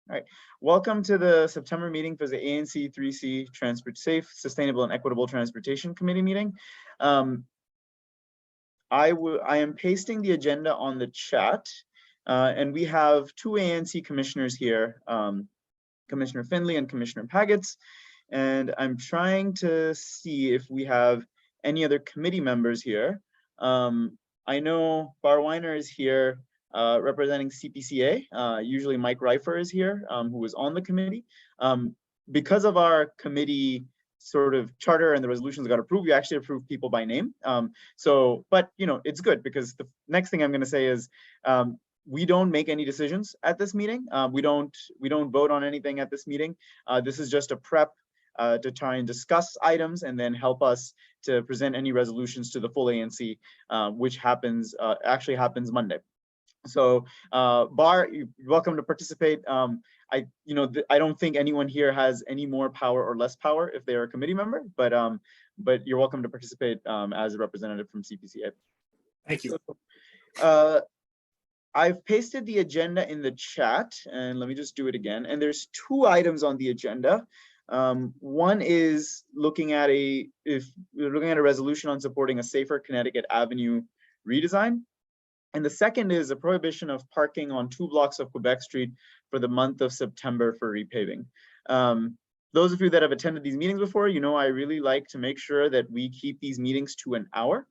All right. Welcome to the September meeting for the ANC3C Safe, Sustainable, and Equitable Transportation Committee meeting. I am pasting the agenda on the chat, and we have two ANC commissioners here, Commissioner Finley and Commissioner Pagets, and I'm trying to see if we have any other committee members here. I know Barwiner is here representing CPCA. Usually Mike Reifer is here, who was on the committee. Because of our committee sort of charter and the resolutions got approved, we actually approved people by name. But you know, it's good because the next thing I'm going to say is we don't make any decisions at this meeting. We don't vote on anything at this meeting. This is just a prep to try and discuss items and then help us to present any resolutions to the full ANC, which actually happens Monday. So Bar, you're welcome to participate. I don't think anyone here has any more power or less power if they're a committee member, but you're welcome to participate as a representative from CPCA. Thank you. So, I've pasted the agenda in the chat, and let me just do it again. And there's two items on the agenda. One is looking at a resolution on supporting a safer Connecticut Avenue redesign. And the second is a prohibition of parking on 2 blocks of Quebec Street for the month of September for repaving. Those of you that have attended these meetings before, you know I really like to make sure that we keep these meetings to an hour.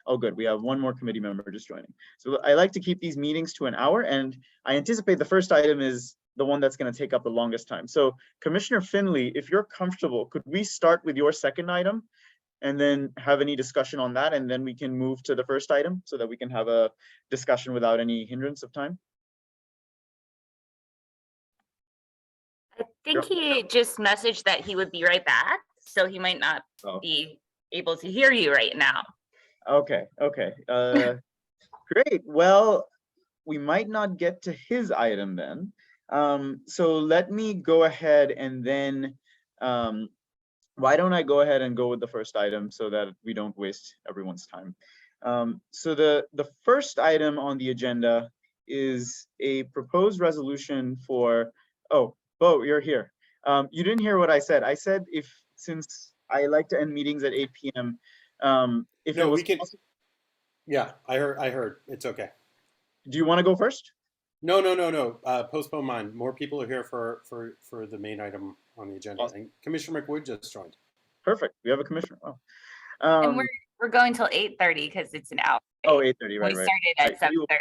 Oh, good. We have one more committee member just joining. So I like to keep these meetings to an hour, and I anticipate the first item is the one that's going to take up the longest time. So Commissioner Finley, if you're comfortable, could we start with your second item and then have any discussion on that, and then we can move to the first item so that we can have a discussion without any hindrance of time? I think he just messaged that he would be right back, so he might not be able to hear you right now. Okay. Great. Well, we might not get to his item then. So let me go ahead and then why don't I go ahead and go with the first item so that we don't waste everyone's time. So the first item on the agenda is a proposed resolution for, oh, Bo, you're here. You didn't hear what I said. I said since I like to end meetings at 8 p.m. If no, it was we could. possible, Yeah, I heard. It's okay. do you want to go first? No. Postpone mine. More people are here for the main item on the agenda. Awesome. And Commissioner McWood just joined. Perfect. We have a commissioner. Oh. And we're going till 8:30 because it's an hour. Oh, 8:30, right. We started at 7:30.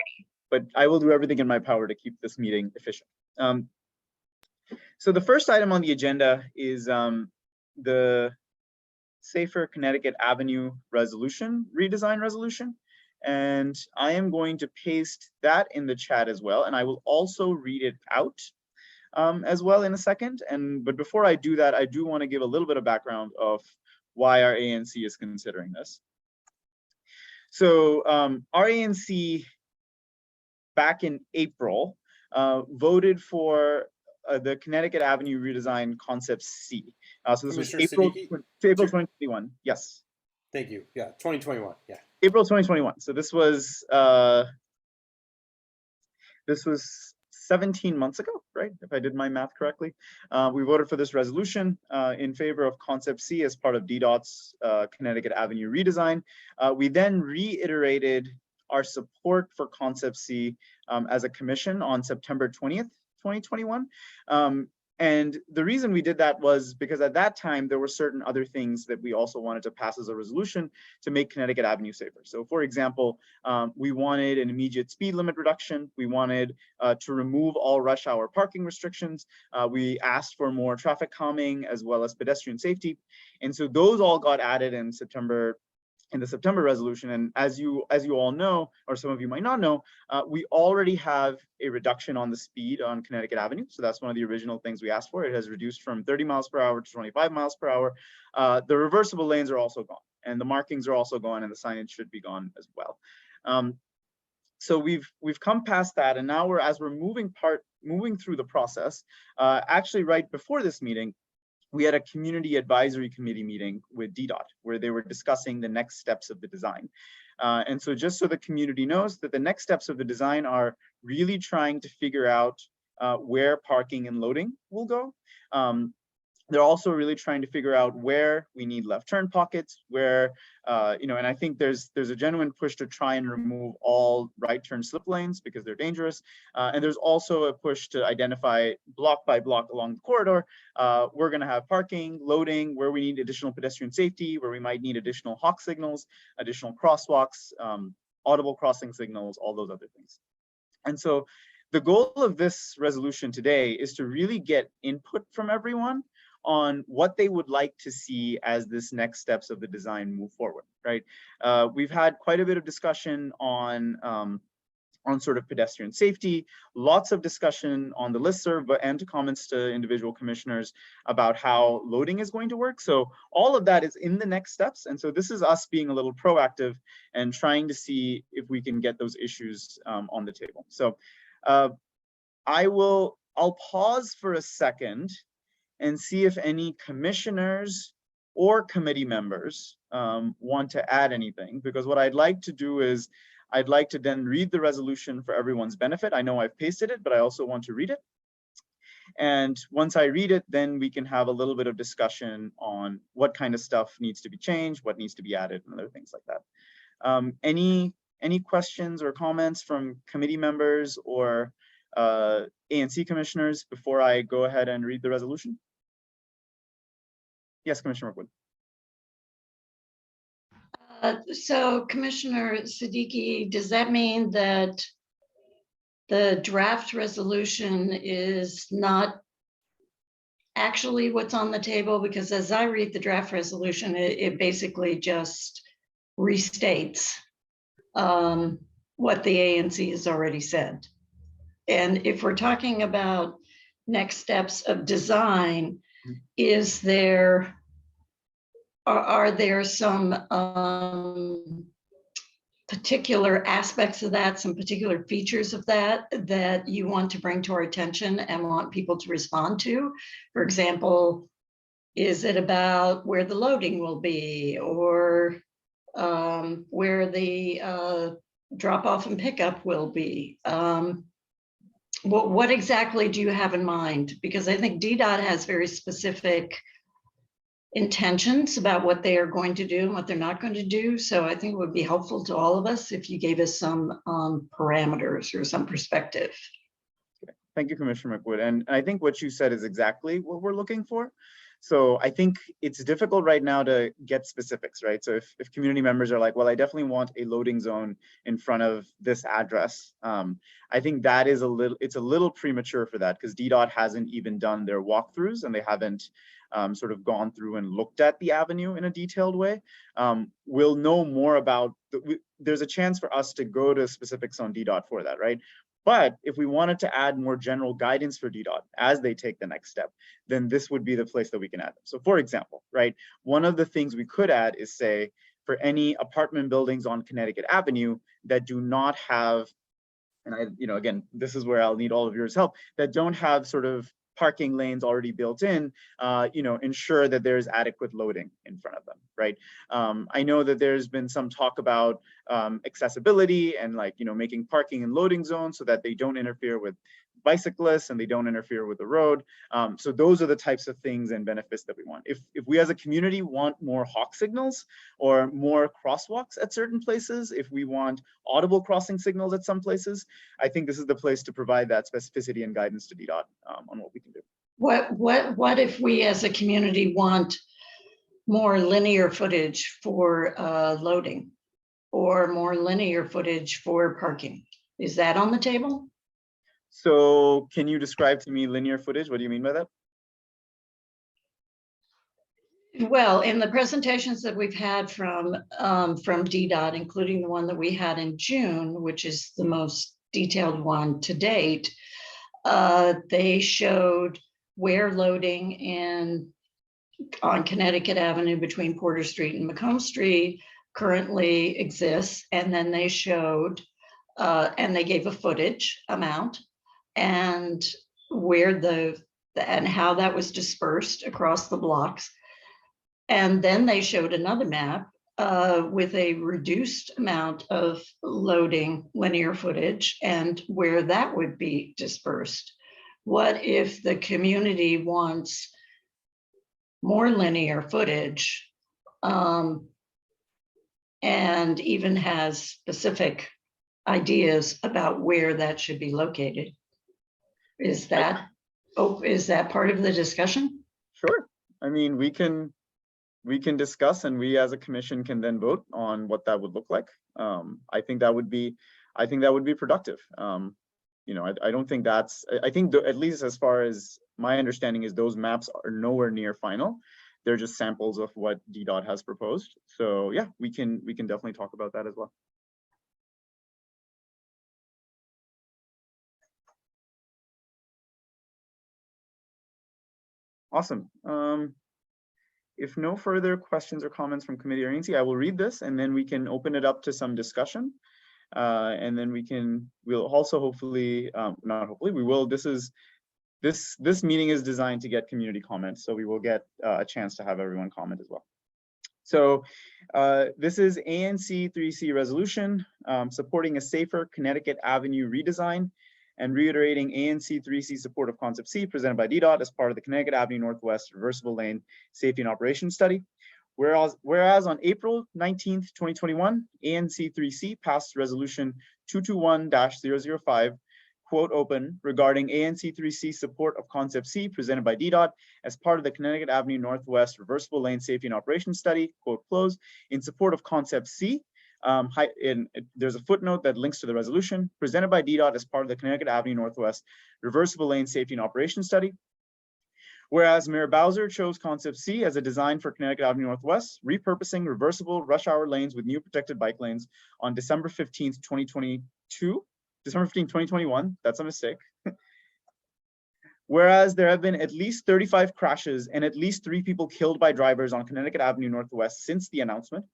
But I will do everything in my power to keep this meeting efficient. So the first item on the agenda is the Safer Connecticut Avenue redesign resolution. And I am going to paste that in the chat as well. And I will also read it out as well in a second. But before I do that, I do want to give a little bit of background of why our ANC is considering this. So our ANC back in April voted for the Connecticut Avenue redesign concept C. So this was April 2021. Yes. Thank you. Yeah, 2021. Yeah. April 2021. So this was 17 months ago, right? If I did my math correctly. We voted for this resolution in favor of concept C as part of DDOT's Connecticut Avenue redesign. We then reiterated our support for concept C as a commission on September 20th, 2021. And the reason we did that was because at that time, there were certain other things that we also wanted to pass as a resolution to make Connecticut Avenue safer. So for example, we wanted an immediate speed limit reduction. We wanted to remove all rush hour parking restrictions. We asked for more traffic calming as well as pedestrian safety. And so those all got added in the September resolution. And as you all know, or some of you might not know, we already have a reduction on the speed on Connecticut Avenue. So that's one of the original things we asked for. It has reduced from 30 miles per hour to 25 miles per hour. The reversible lanes are also gone, and the markings are also gone, and the signage should be gone as well. So we've come past that, and now we're moving through the process. Actually, right before this meeting, we had a community advisory committee meeting with DDOT where they were discussing the next steps of the design. And so just so the community knows that the next steps of the design are really trying to figure out where parking and loading will go. They're also really trying to figure out where we need left turn pockets, where, and I think there's a genuine push to try and remove all right turn slip lanes because they're dangerous. And there's also a push to identify block by block along the corridor. We're gonna have parking, loading, where we need additional pedestrian safety, where we might need additional hawk signals, additional crosswalks, audible crossing signals, all those other things. And so the goal of this resolution today is to really get input from everyone on what they would like to see as this next steps of the design move forward, right? We've had quite a bit of discussion on sort of pedestrian safety, lots of discussion on the listserv, and to comments to individual commissioners about how loading is going to work. So all of that is in the next steps. And so this is us being a little proactive and trying to see if we can get those issues on the table. So I'll pause for a second and see if any commissioners or committee members want to add anything, because what I'd like to do is I'd like to then read the resolution for everyone's benefit. I know I've pasted it, but I also want to read it. And once I read it, then we can have a little bit of discussion on what kind of stuff needs to be changed, what needs to be added, and other things like that. Any questions or comments from committee members or ANC commissioners before I go ahead and read the resolution? Yes, Commissioner Rookwood. So Commissioner Siddiqui, does that mean that the draft resolution is not actually what's on the table? Because as I read the draft resolution, it basically just restates what the ANC has already said. And if we're talking about next steps of design, are there some particular aspects of that, some particular features of that you want to bring to our attention and want people to respond to? For example, is it about where the loading will be, or where the drop off and pickup will be? What exactly do you have in mind? Because I think DDOT has very specific intentions about what they are going to do and what they're not going to do. So I think it would be helpful to all of us if you gave us some parameters or some perspective. Thank you, Commissioner McWood. And I think what you said is exactly what we're looking for. So I think it's difficult right now to get specifics, right? So if community members are like, well, I definitely want a loading zone in front of this address, I think that is it's a little premature for that, because DDOT hasn't even done their walkthroughs and they haven't sort of gone through and looked at the avenue in a detailed way. We'll know more about, there's a chance for us to go to specifics on DDOT for that, right? But if we wanted to add more general guidance for DDOT as they take the next step, then this would be the place that we can add them. So for example, right, one of the things we could add is say, for any apartment buildings on Connecticut Avenue that do not have, and again, this is where I'll need all of yours help, that don't have sort of parking lanes already built in, ensure that there's adequate loading in front of them, right? I know that there's been some talk about accessibility and making parking and loading zones so that they don't interfere with bicyclists and they don't interfere with the road. So those are the types of things and benefits that we want. If we as a community want more hawk signals or more crosswalks at certain places, if we want audible crossing signals at some places, I think this is the place to provide that specificity and guidance to DDOT on what we can do. What if we as a community want more linear footage for loading or more linear footage for parking? Is that on the table? So can you describe to me linear footage? What do you mean by that? Well, in the presentations that we've had from DDOT, including the one that we had in June, which is the most detailed one to date, they showed where loading on Connecticut Avenue between Porter Street and Macomb Street currently exists. And then they showed, and they gave a footage amount and where and how that was dispersed across the blocks. And then they showed another map with a reduced amount of loading linear footage and where that would be dispersed. what if the community wants more linear footage, and even has specific ideas about where that should be located? Is that part of the discussion? Sure. I mean, we can discuss, and we as a commission can then vote on what that would look like. I think that would be productive. I don't think I think at least as far as my understanding is, those maps are nowhere near final. They're just samples of what DDOT has proposed. So yeah, we can definitely talk about that as well. Awesome. If no further questions or comments from committee or ANC, I will read this and then we can open it up to some discussion. And then we'll also hopefully, not hopefully, we will, this meeting is designed to get community comments. So we will get a chance to have everyone comment as well. So this is ANC3C resolution supporting a safer Connecticut Avenue redesign and reiterating ANC3C support of Concept C presented by DDOT as part of the Connecticut Avenue Northwest Reversible Lane Safety and Operations Study. Whereas on April 19th, 2021, ANC3C passed resolution 221-005, quote open, regarding ANC3C support of Concept C presented by DDOT as part of the Connecticut Avenue Northwest Reversible Lane Safety and Operations Study, quote close, in support of Concept C. There's a footnote that links to the resolution presented by DDOT as part of the Connecticut Avenue Northwest Reversible Lane Safety and Operations Study. Whereas Mayor Bowser chose Concept C as a design for Connecticut Avenue Northwest, repurposing reversible rush hour lanes with new protected bike lanes on December 15th, 2022. December 15th, 2021, that's a mistake. Whereas there have been at least 35 crashes and at least 3 people killed by drivers on Connecticut Avenue Northwest since the announcement.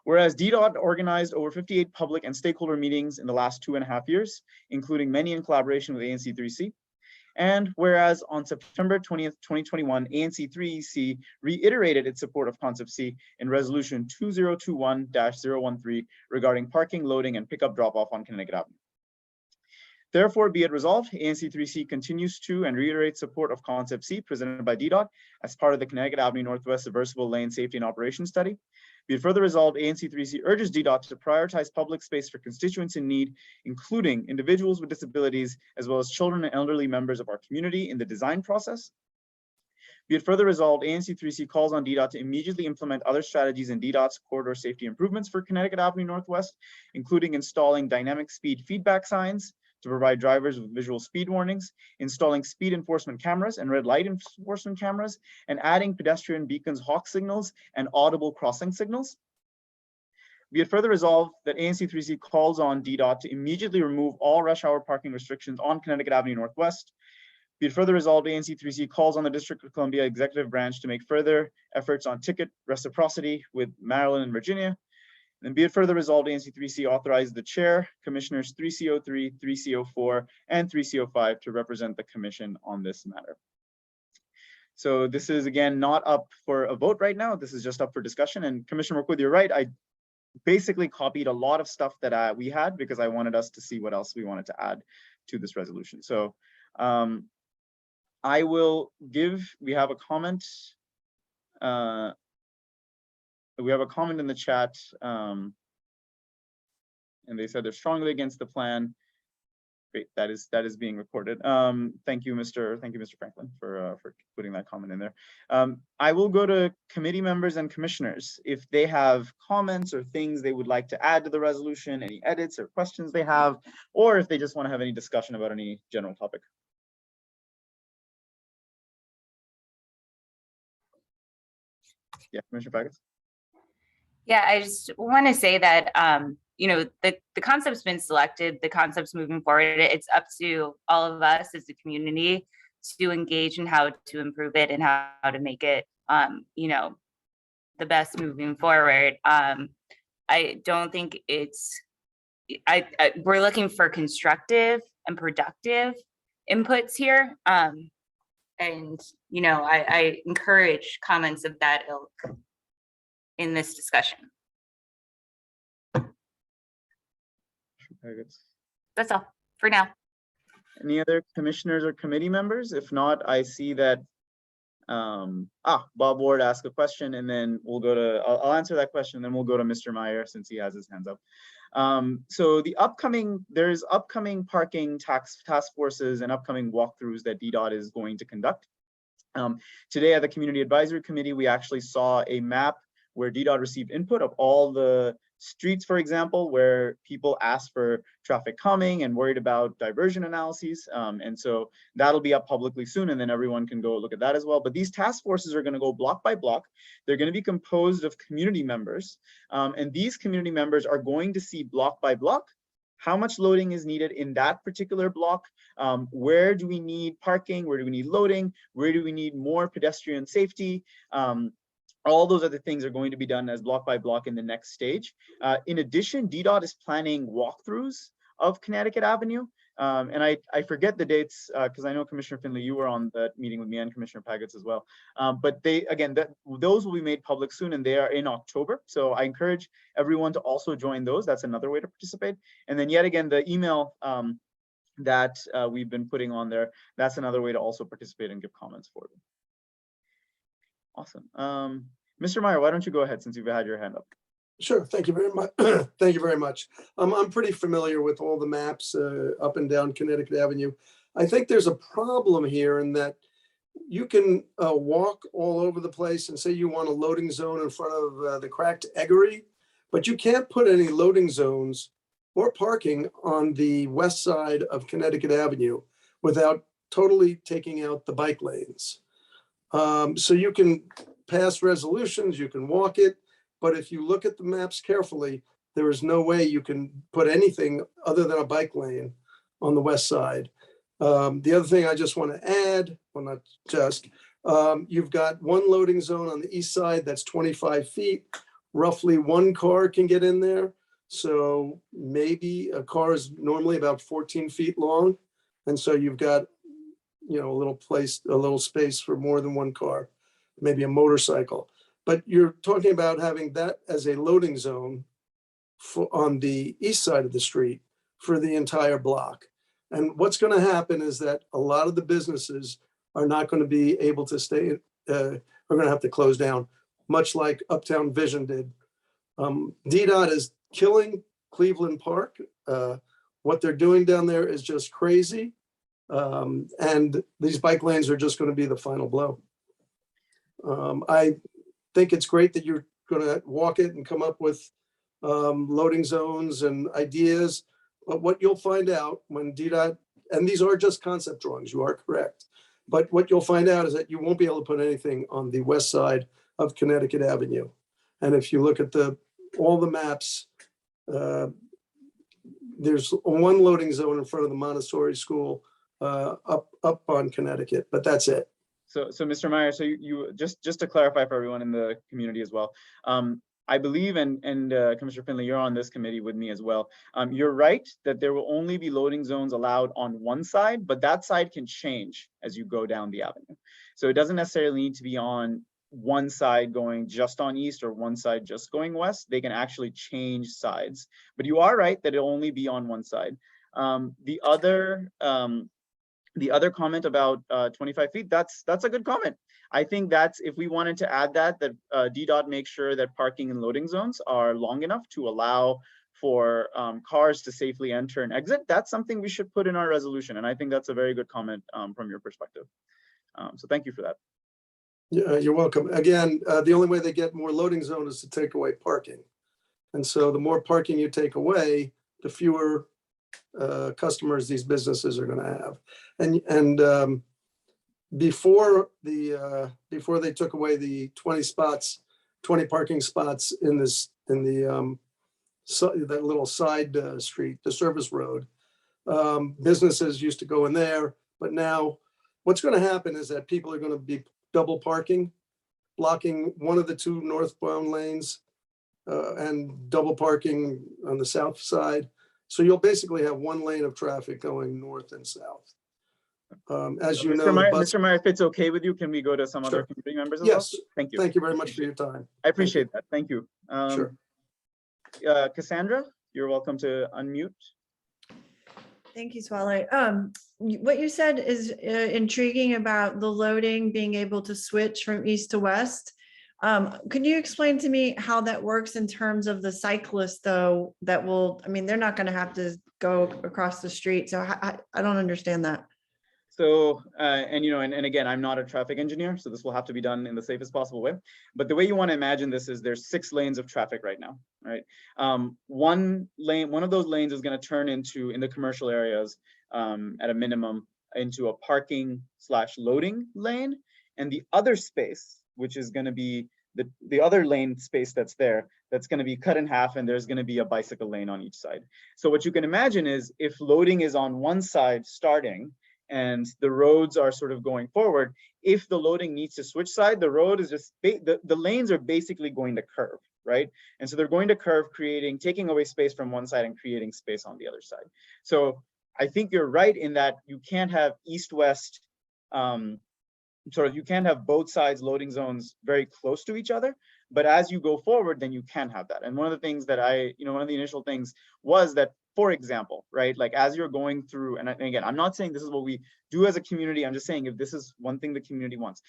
Whereas DDOT organized over 58 public and stakeholder meetings in the last 2.5 years, including many in collaboration with ANC3C. And whereas on September 20th, 2021, ANC3C reiterated its support of Concept C in resolution 2021-013 regarding parking, loading, and pickup drop-off on Connecticut Avenue. Therefore, be it resolved, ANC3C continues to and reiterates support of Concept C presented by DDOT as part of the Connecticut Avenue Northwest Reversible Lane Safety and Operations Study. Be it further resolved, ANC3C urges DDOT to prioritize public space for constituents in need, including individuals with disabilities, as well as children and elderly members of our community in the design process. Be it further resolved, ANC3C calls on DDOT to immediately implement other strategies in DDOT's corridor safety improvements for Connecticut Avenue Northwest, including installing dynamic speed feedback signs to provide drivers with visual speed warnings, installing speed enforcement cameras and red light enforcement cameras, and adding pedestrian beacons, hawk signals, and audible crossing signals. Be it further resolved that ANC3C calls on DDOT to immediately remove all rush hour parking restrictions on Connecticut Avenue Northwest. Be it further resolved, ANC3C calls on the District of Columbia Executive Branch to make further efforts on ticket reciprocity with Maryland and Virginia. And be it further resolved, ANC3C authorized the chair, commissioners 3C03, 3C04, and 3C05 to represent the commission on this matter. So this is again not up for a vote right now. This is just up for discussion. And Commissioner Rookwood, you're right. I basically copied a lot of stuff that we had because I wanted us to see what else we wanted to add to this resolution. So I will give, we have a comment. We have a comment in the chat, and they said they're strongly against the plan. Great, that is being recorded. Thank you, Mr. Franklin, for putting that comment in there. I will go to committee members and commissioners if they have comments or things they would like to add to the resolution, any edits or questions they have, or if they just want to have any discussion about any general topic. Yeah, Commissioner Packets. Yeah, I just want to say that, the concept's been selected, the concept's moving forward. It's up to all of us as a community to engage in how to improve it and how to make it, the best moving forward. I don't think we're looking for constructive and productive inputs here. And, I encourage comments of that ilk in this discussion. That's all for now. Any other commissioners or committee members? If not, I see that Bob Ward asked a question, and then we'll go to, I'll answer that question, and then we'll go to Mr. Meyer since he has his hands up. So there's upcoming parking task forces and upcoming walkthroughs that DDOT is going to conduct. Today at the Community Advisory Committee, we actually saw a map where DDOT received input of all the streets, for example, where people asked for traffic calming and worried about diversion analyses. And so that'll be up publicly soon, and then everyone can go look at that as well. But these task forces are going to go block by block. They're going to be composed of community members. And these community members are going to see block by block how much loading is needed in that particular block. Where do we need parking? Where do we need loading? Where do we need more pedestrian safety? All those other things are going to be done as block by block in the next stage. In addition, DDOT is planning walkthroughs of Connecticut Avenue. And I forget the dates because I know Commissioner Finley, you were on that meeting with me and Commissioner Pagets as well. But those will be made public soon, and they are in October. So I encourage everyone to also join those. That's another way to participate. And then yet again, the email that we've been putting on there, that's another way to also participate and give comments for them. Awesome. Mr. Meyer, why don't you go ahead since you've had your hand up? Sure. Thank you very much. Thank you very much. I'm pretty familiar with all the maps up and down Connecticut Avenue. I think there's a problem here in that you can walk all over the place and say you want a loading zone in front of the cracked eggery, but you can't put any loading zones or parking on the west side of Connecticut Avenue without totally taking out the bike lanes. So you can pass resolutions, you can walk it, but if you look at the maps carefully, there is no way you can put anything other than a bike lane on the west side. The other thing I just want to add, well, not just, you've got one loading zone on the east side that's 25 feet. Roughly one car can get in there. So maybe a car is normally about 14 feet long. And so you've got, you know, a little space for more than one car, maybe a motorcycle. But you're talking about having that as a loading zone on the east side of the street for the entire block. And what's going to happen is that a lot of the businesses are not going to be able to stay, are going to have to close down, much like Uptown Vision did. DDOT is killing Cleveland Park. What they're doing down there is just crazy. And these bike lanes are just going to be the final blow. I think it's great that you're going to walk it and come up with loading zones and ideas. But what you'll find out when DDOT, and these are just concept drawings, you are correct. But what you'll find out is that you won't be able to put anything on the west side of Connecticut Avenue. And if you look at all the maps, there's one loading zone in front of the Montessori school up on Connecticut, but that's it. So Mr. Meyer, so you just to clarify for everyone in the community as well, I believe, and Commissioner Finley, you're on this committee with me as well. You're right that there will only be loading zones allowed on one side, but that side can change as you go down the avenue. So it doesn't necessarily need to be on one side going just on east or one side just going west. They can actually change sides, but you are right that it'll only be on one side. The other comment about 25 feet, that's a good comment. I think that's, if we wanted to add that DDOT makes sure that parking and loading zones are long enough to allow for cars to safely enter and exit, that's something we should put in our resolution. And I think that's a very good comment from your perspective. So thank you for that. Yeah, you're welcome. Again, the only way they get more loading zone is to take away parking. And so the more parking you take away, the fewer customers these businesses are going to have. And before they took away the 20 parking spots in that little side street, the service road, businesses used to go in there. But now what's going to happen is that people are going to be double parking, blocking one of the two northbound lanes and double parking on the south side. So you'll basically have one lane of traffic going north and south. As you know, Mr. Meyer, if it's okay with you, can we go to some other community members as well? Yes. Thank you. Thank you very much for your time. I appreciate that. Thank you. Sure. Cassandra, you're welcome to unmute. Thank you, Swale. What you said is intriguing about the loading being able to switch from east to west. Could you explain to me how that works in terms of the cyclist, though, that will, I mean, they're not going to have to go across the street. So I don't understand that. So, and again, I'm not a traffic engineer, so this will have to be done in the safest possible way. But the way you want to imagine this is there's 6 lanes of traffic right now, right? One of those lanes is going to turn into, in the commercial areas, at a minimum, into a parking/loading lane, and the other space, which is going to be the other lane space that's there, that's going to be cut in half, and there's going to be a bicycle lane on each side. So what you can imagine is if loading is on one side starting, and the roads are sort of going forward, if the loading needs to switch side, the road is just, the lanes are basically going to curve, right? And so they're going to curve, taking away space from one side and creating space on the other side. So I think you're right in that you can't have east-west, you can't have both sides loading zones very close to each other, but as you go forward, then you can have that. And one of the things that one of the initial things was that, for example, right, like as you're going through, and again, I'm not saying this is what we do as a community, I'm just saying if this is one thing the community wants.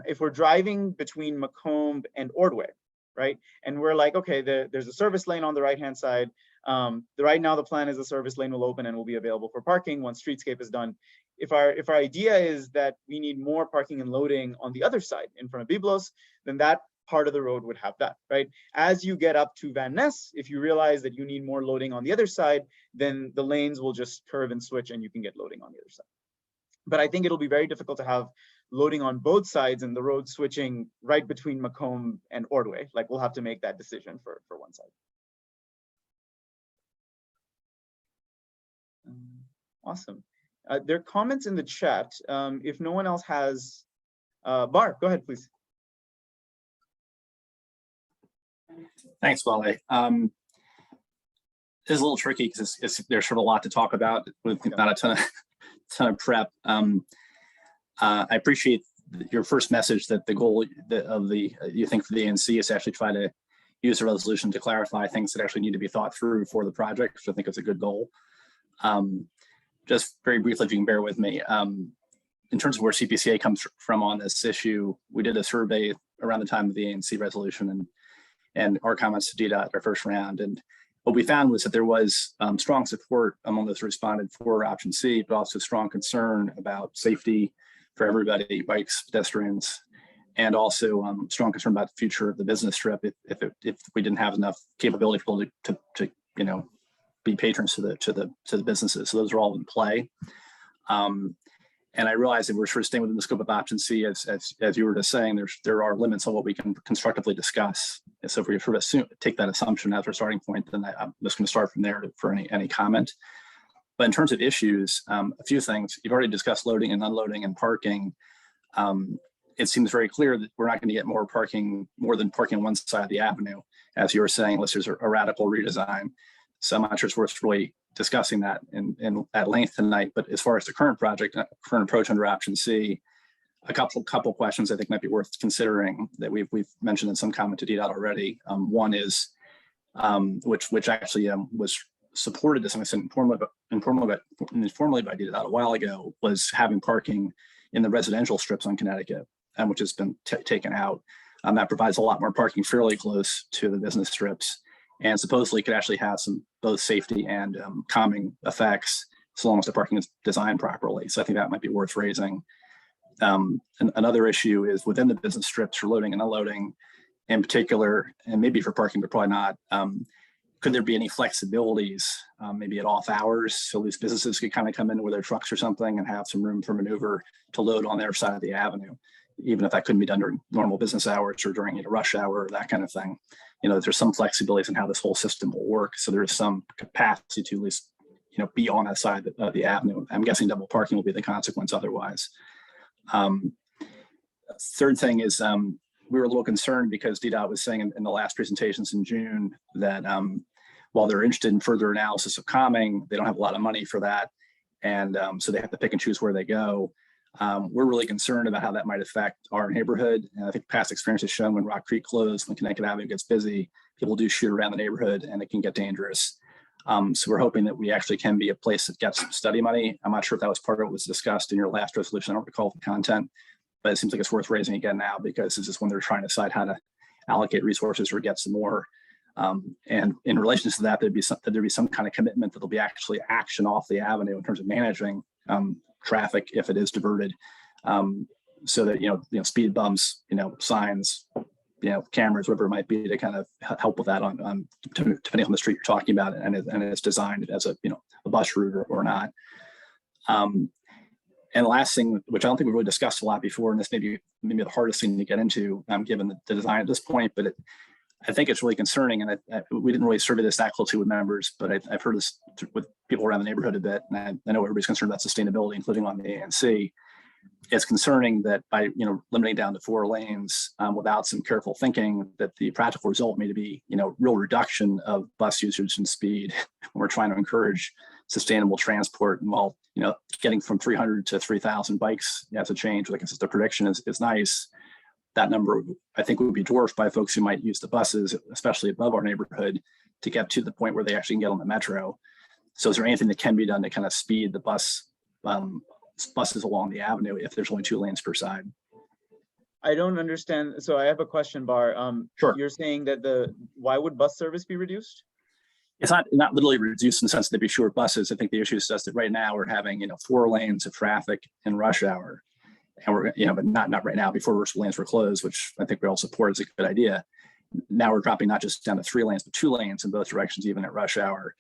If we're driving between Macomb and Ordway, right, and we're like, okay, there's a service lane on the right-hand side. Right now the plan is the service lane will open and will be available for parking once streetscape is done. If our idea is that we need more parking and loading on the other side in front of Biblos, then that part of the road would have that, right? As you get up to Van Ness, if you realize that you need more loading on the other side, then the lanes will just curve and switch and you can get loading on the other side. But I think it'll be very difficult to have loading on both sides and the road switching right between Macomb and Ordway. Like we'll have to make that decision for one side. Awesome. There are comments in the chat. If no one else has, Bar, go ahead, please. Thanks, Wale. This is a little tricky because there's sort of a lot to talk about with not a ton of prep. I appreciate your first message that the goal you think for the ANC is to actually try to use the resolution to clarify things that actually need to be thought through for the project, which I think is a good goal. Just very briefly, if you can bear with me, in terms of where CPCA comes from on this issue, we did a survey around the time of the ANC resolution and our comments to DDOT our first round. And what we found was that there was strong support among those who responded for option C, but also strong concern about safety for everybody, bikes, pedestrians, and also strong concern about the future of the business strip if we didn't have enough capability for people to be patrons to the businesses. So those are all in play. And I realize that we're sort of staying within the scope of option C, as you were just saying, there are limits on what we can constructively discuss. And so if we sort of take that assumption as our starting point, then I'm just going to start from there for any comment. But in terms of issues, a few things. You've already discussed loading and unloading and parking. It seems very clear that we're not going to get more than parking on one side of the avenue, as you were saying, unless there's a radical redesign. So I'm not sure it's worth really discussing that at length tonight. But as far as the current approach under option C, a couple questions I think might be worth considering that we've mentioned in some comment to DDOT already. One is, which actually was supported to some extent informally by DDOT a while ago, was having parking in the residential strips on Connecticut, which has been taken out. That provides a lot more parking fairly close to the business strips, and supposedly could actually have some both safety and calming effects, so long as the parking is designed properly. So I think that might be worth raising. Another issue is within the business strips for loading and unloading, in particular, and maybe for parking, but probably not. Could there be any flexibilities, maybe at off hours, so these businesses could kind of come in with their trucks or something and have some room for maneuver to load on their side of the avenue, even if that couldn't be done during normal business hours or during rush hour or that kind of thing. There's some flexibilities in how this whole system will work. So there's some capacity to at least, be on that side of the avenue. I'm guessing double parking will be the consequence otherwise. Third thing is we were a little concerned because DDOT was saying in the last presentations in June that while they're interested in further analysis of calming, they don't have a lot of money for that. And so they have to pick and choose where they go. We're really concerned about how that might affect our neighborhood. And I think past experience has shown when Rock Creek closed, when Connecticut Avenue gets busy, people do shoot around the neighborhood and it can get dangerous. So we're hoping that we actually can be a place that gets some study money. I'm not sure if that was part of what was discussed in your last resolution. I don't recall the content, but it seems like it's worth raising again now, because this is when they're trying to decide how to allocate resources or get some more. And in relation to that, there'd be some kind of commitment that there'll be actually action off the avenue in terms of managing traffic if it is diverted, so that speed bumps, signs, cameras, whatever it might be, to kind of help with that depending on the street you're talking about, and it's designed as a bus route or not. And the last thing, which I don't think we really discussed a lot before, and this may be maybe the hardest thing to get into, given the design at this point, but I think it's really concerning, and we didn't really survey this that closely with members, but I've heard this with people around the neighborhood a bit, and I know everybody's concerned about sustainability, including on the ANC. It's concerning that by limiting down to 4 lanes without some careful thinking, that the practical result may be real reduction of bus usage and speed when we're trying to encourage sustainable transport. And while getting from 300 to 3,000 bikes as a change, like I said, the prediction is nice. That number, I think, would be dwarfed by folks who might use the buses, especially above our neighborhood, to get to the point where they actually can get on the metro. So is there anything that can be done to kind of speed the buses along the avenue if there's only 2 lanes per side? I don't understand. So I have a question, Bar. Sure. You're saying that why would bus service be reduced? It's not literally reduced in the sense that there'd be fewer buses. I think the issue is just that right now we're having 4 lanes of traffic in rush hour, and we're but not right now. Before rush lanes were closed, which I think we all support is a good idea. Now we're dropping not just down to 3 lanes, but 2 lanes in both directions, even at rush hour.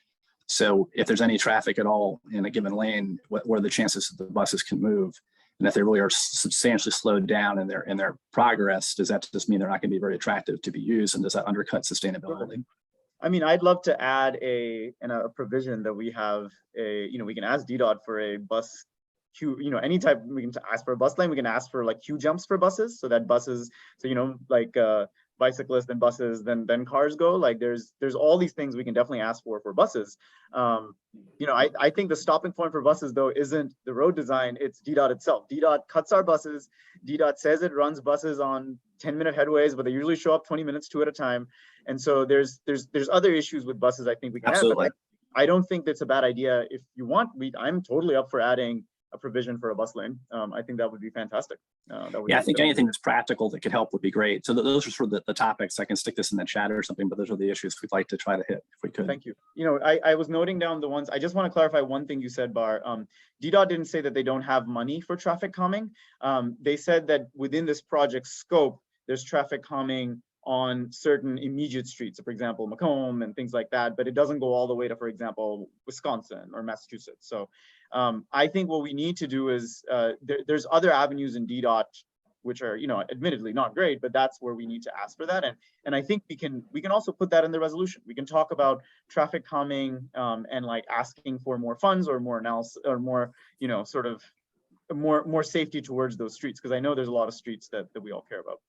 So if there's any traffic at all in a given lane, what are the chances that the buses can move? And if they really are substantially slowed down in their progress, does that just mean they're not going to be very attractive to be used? And does that undercut sustainability? I mean, I'd love to add a provision that we have we can ask DDOT for a bus queue, any type. We can ask for a bus lane. We can ask for like queue jumps for buses, so that buses, bicyclists and buses, then cars go. Like there's all these things we can definitely ask for buses. I think the stopping point for buses though isn't the road design, it's DDOT itself. DDOT cuts our buses. DDOT says it runs buses on 10-minute headways, but they usually show up 20 minutes, 2 at a time. And so there's other issues with buses I think we can Absolutely. have, but I don't think that's a bad idea. If you want, I'm totally up for adding a provision for a bus lane. I think that would be fantastic. I think anything that's practical that could help would be great. So those are sort of the topics. I can stick this in the chat or something, but those are the issues we'd like to try to hit if we could. Thank you. I was noting down the ones. I just want to clarify one thing you said, Bar. DDOT didn't say that they don't have money for traffic calming. They said that within this project scope, there's traffic calming on certain immediate streets, so for example, Macomb and things like that, but it doesn't go all the way to, for example, Wisconsin or Massachusetts. So I think what we need to do is there's other avenues in DDOT which are admittedly not great, but that's where we need to ask for that. And I think we can also put that in the resolution. We can talk about traffic calming and like asking for more funds or more analysis or more sort of more safety towards those streets, because I know there's a lot of streets that we all care about.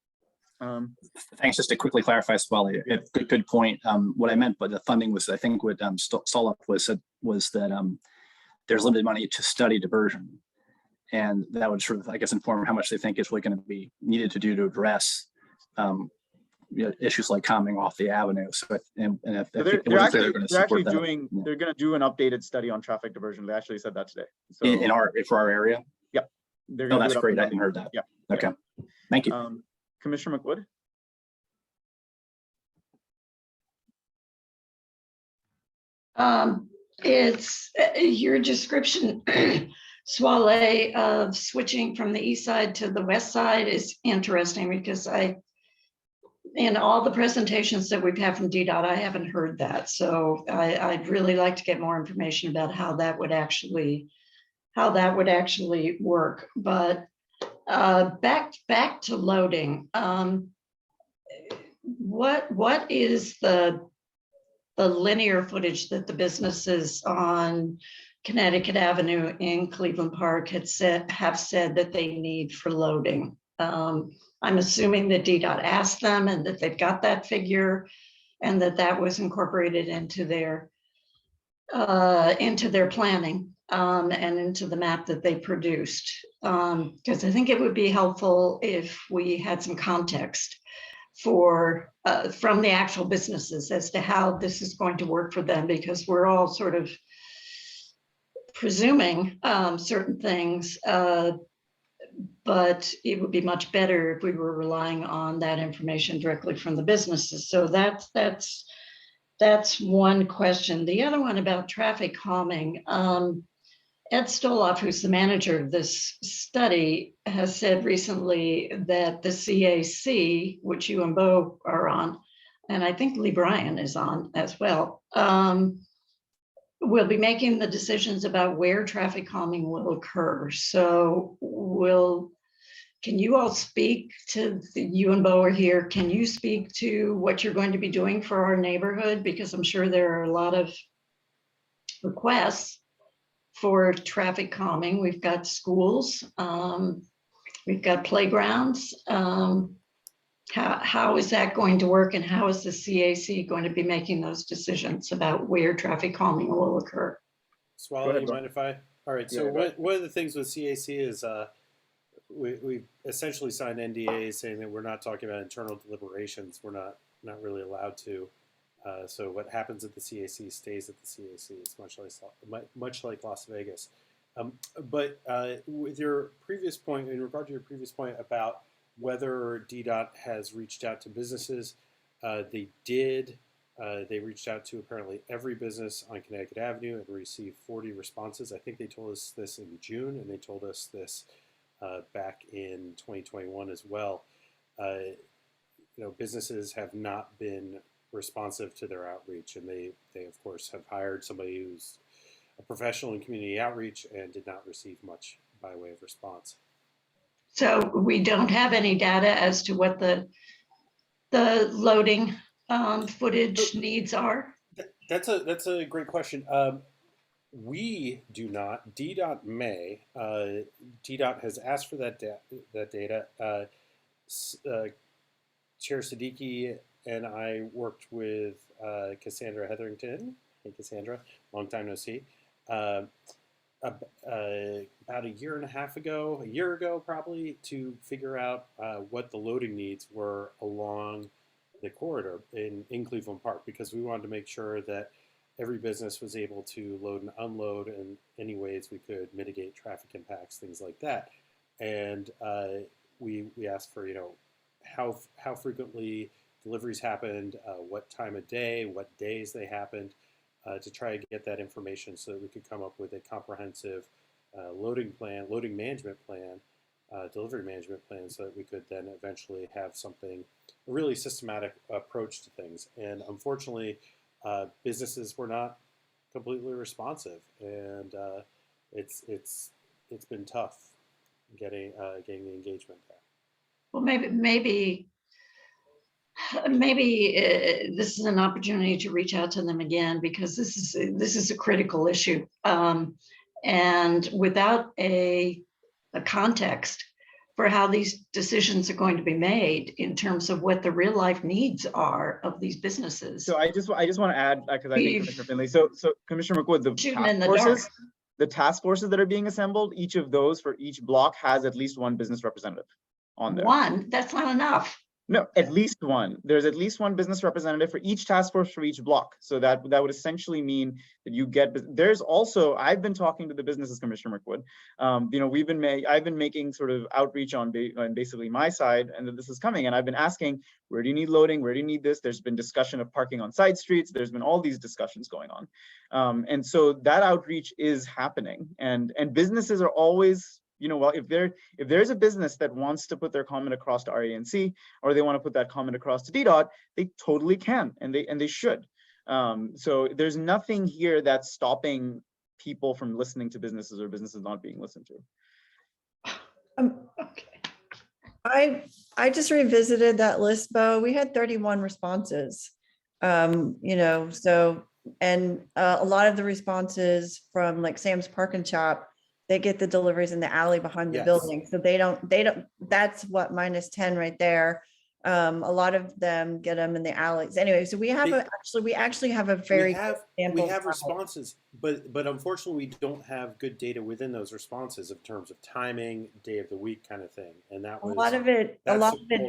Thanks. Just to quickly clarify, Swally, good point. What I meant by the funding was, I think what Stolop said was that there's limited money to study diversion, and that would sort of, I guess, inform how much they think is really going to be needed to do to address issues like calming off the avenue. So, they're going to do an updated study on traffic diversion. They actually said that today. So for our area. Yep. Oh, that's great. I hadn't heard that. Yeah. Okay. Thank you. Commissioner McWood. It's your description, Swale, of switching from the east side to the west side is interesting, because in all the presentations that we've had from DDOT, I haven't heard that. So I'd really like to get more information about how that would actually work. But back to loading. What is the linear footage that the businesses on Connecticut Avenue in Cleveland Park have said that they need for loading? I'm assuming that DDOT asked them and that they've got that figure, and that was incorporated into their planning and into the map that they produced. Because I think it would be helpful if we had some context for from the actual businesses as to how this is going to work for them, because we're all sort of presuming certain things, but it would be much better if we were relying on that information directly from the businesses. So that's one question. The other one about traffic calming. Ed Stoloff, who's the manager of this study, has said recently that the CAC, which you and Bo are on, and I think Lee Bryan is on as well, will be making the decisions about where traffic calming will occur. So can you all speak to, you and Bo are here, can you speak to what you're going to be doing for our neighborhood? Because I'm sure there are a lot of requests for traffic calming. We've got schools, we've got playgrounds. How is that going to work, and how is the CAC going to be making those decisions about where traffic calming will occur? Swallow, ahead, you Bob. mind if I? All right. So Yeah, go ahead. one of the things with CAC is we essentially signed NDAs saying that we're not talking about internal deliberations. We're not really allowed to. So what happens at the CAC stays at the CAC. It's much like Las Vegas. But with your previous point, in regard to your previous point about whether DDOT has reached out to businesses, they did. They reached out to apparently every business on Connecticut Avenue and received 40 responses. I think they told us this in June, and they told us this back in 2021 as well. Businesses have not been responsive to their outreach, and they of course have hired somebody who's a professional in community outreach and did not receive much by way of response. So we don't have any data as to what the loading footage needs are. That's a great question. We do not. DDOT may. DDOT has asked for that data. Chair Siddiqui and I worked with Cassandra Hetherington. Hey, Cassandra, long time no see. About a year ago probably, to figure out what the loading needs were along the corridor in Cleveland Park, because we wanted to make sure that every business was able to load and unload in any ways we could mitigate traffic impacts, things like that. And we asked for, how frequently deliveries happened, what time of day, what days they happened, to try to get that information so that we could come up with a comprehensive loading management plan, delivery management plan, so that we could then eventually have a really systematic approach to things. And unfortunately, businesses were not completely responsive, and it's been tough getting the engagement there. Well, maybe this is an opportunity to reach out to them again, because this is a critical issue, and without a context for how these decisions are going to be made in terms of what the real life needs are of these businesses. So I just want to add, because I think Commissioner Finley, so Commissioner McWood, the task forces that are being assembled, each of those for each block has at least one business representative on there. One, that's not enough. No, at least one. There's at least one business representative for each task force for each block. So that would essentially mean that you get. There's also, I've been talking to the businesses, Commissioner McWood. I've been making sort of outreach on basically my side, and that this is coming. And I've been asking, where do you need loading? Where do you need this? There's been discussion of parking on side streets. There's been all these discussions going on, and so that outreach is happening. And businesses are always. Well, if there's a business that wants to put their comment across to ANC, or they want to put that comment across to DDOT, they totally can, and they should. So there's nothing here that's stopping people from listening to businesses or businesses not being listened to. Okay. I just revisited that list, Bo. We had 31 responses. So and a lot of the responses from like Sam's Park and Shop, they get the deliveries in the alley behind the building. So they don't, that's what -10 right there. A lot of them get them in the alleys. Anyway, so we actually have a very we have responses, but unfortunately we don't have good data within those responses in terms of timing, day of the week kind of thing. And that was a lot of it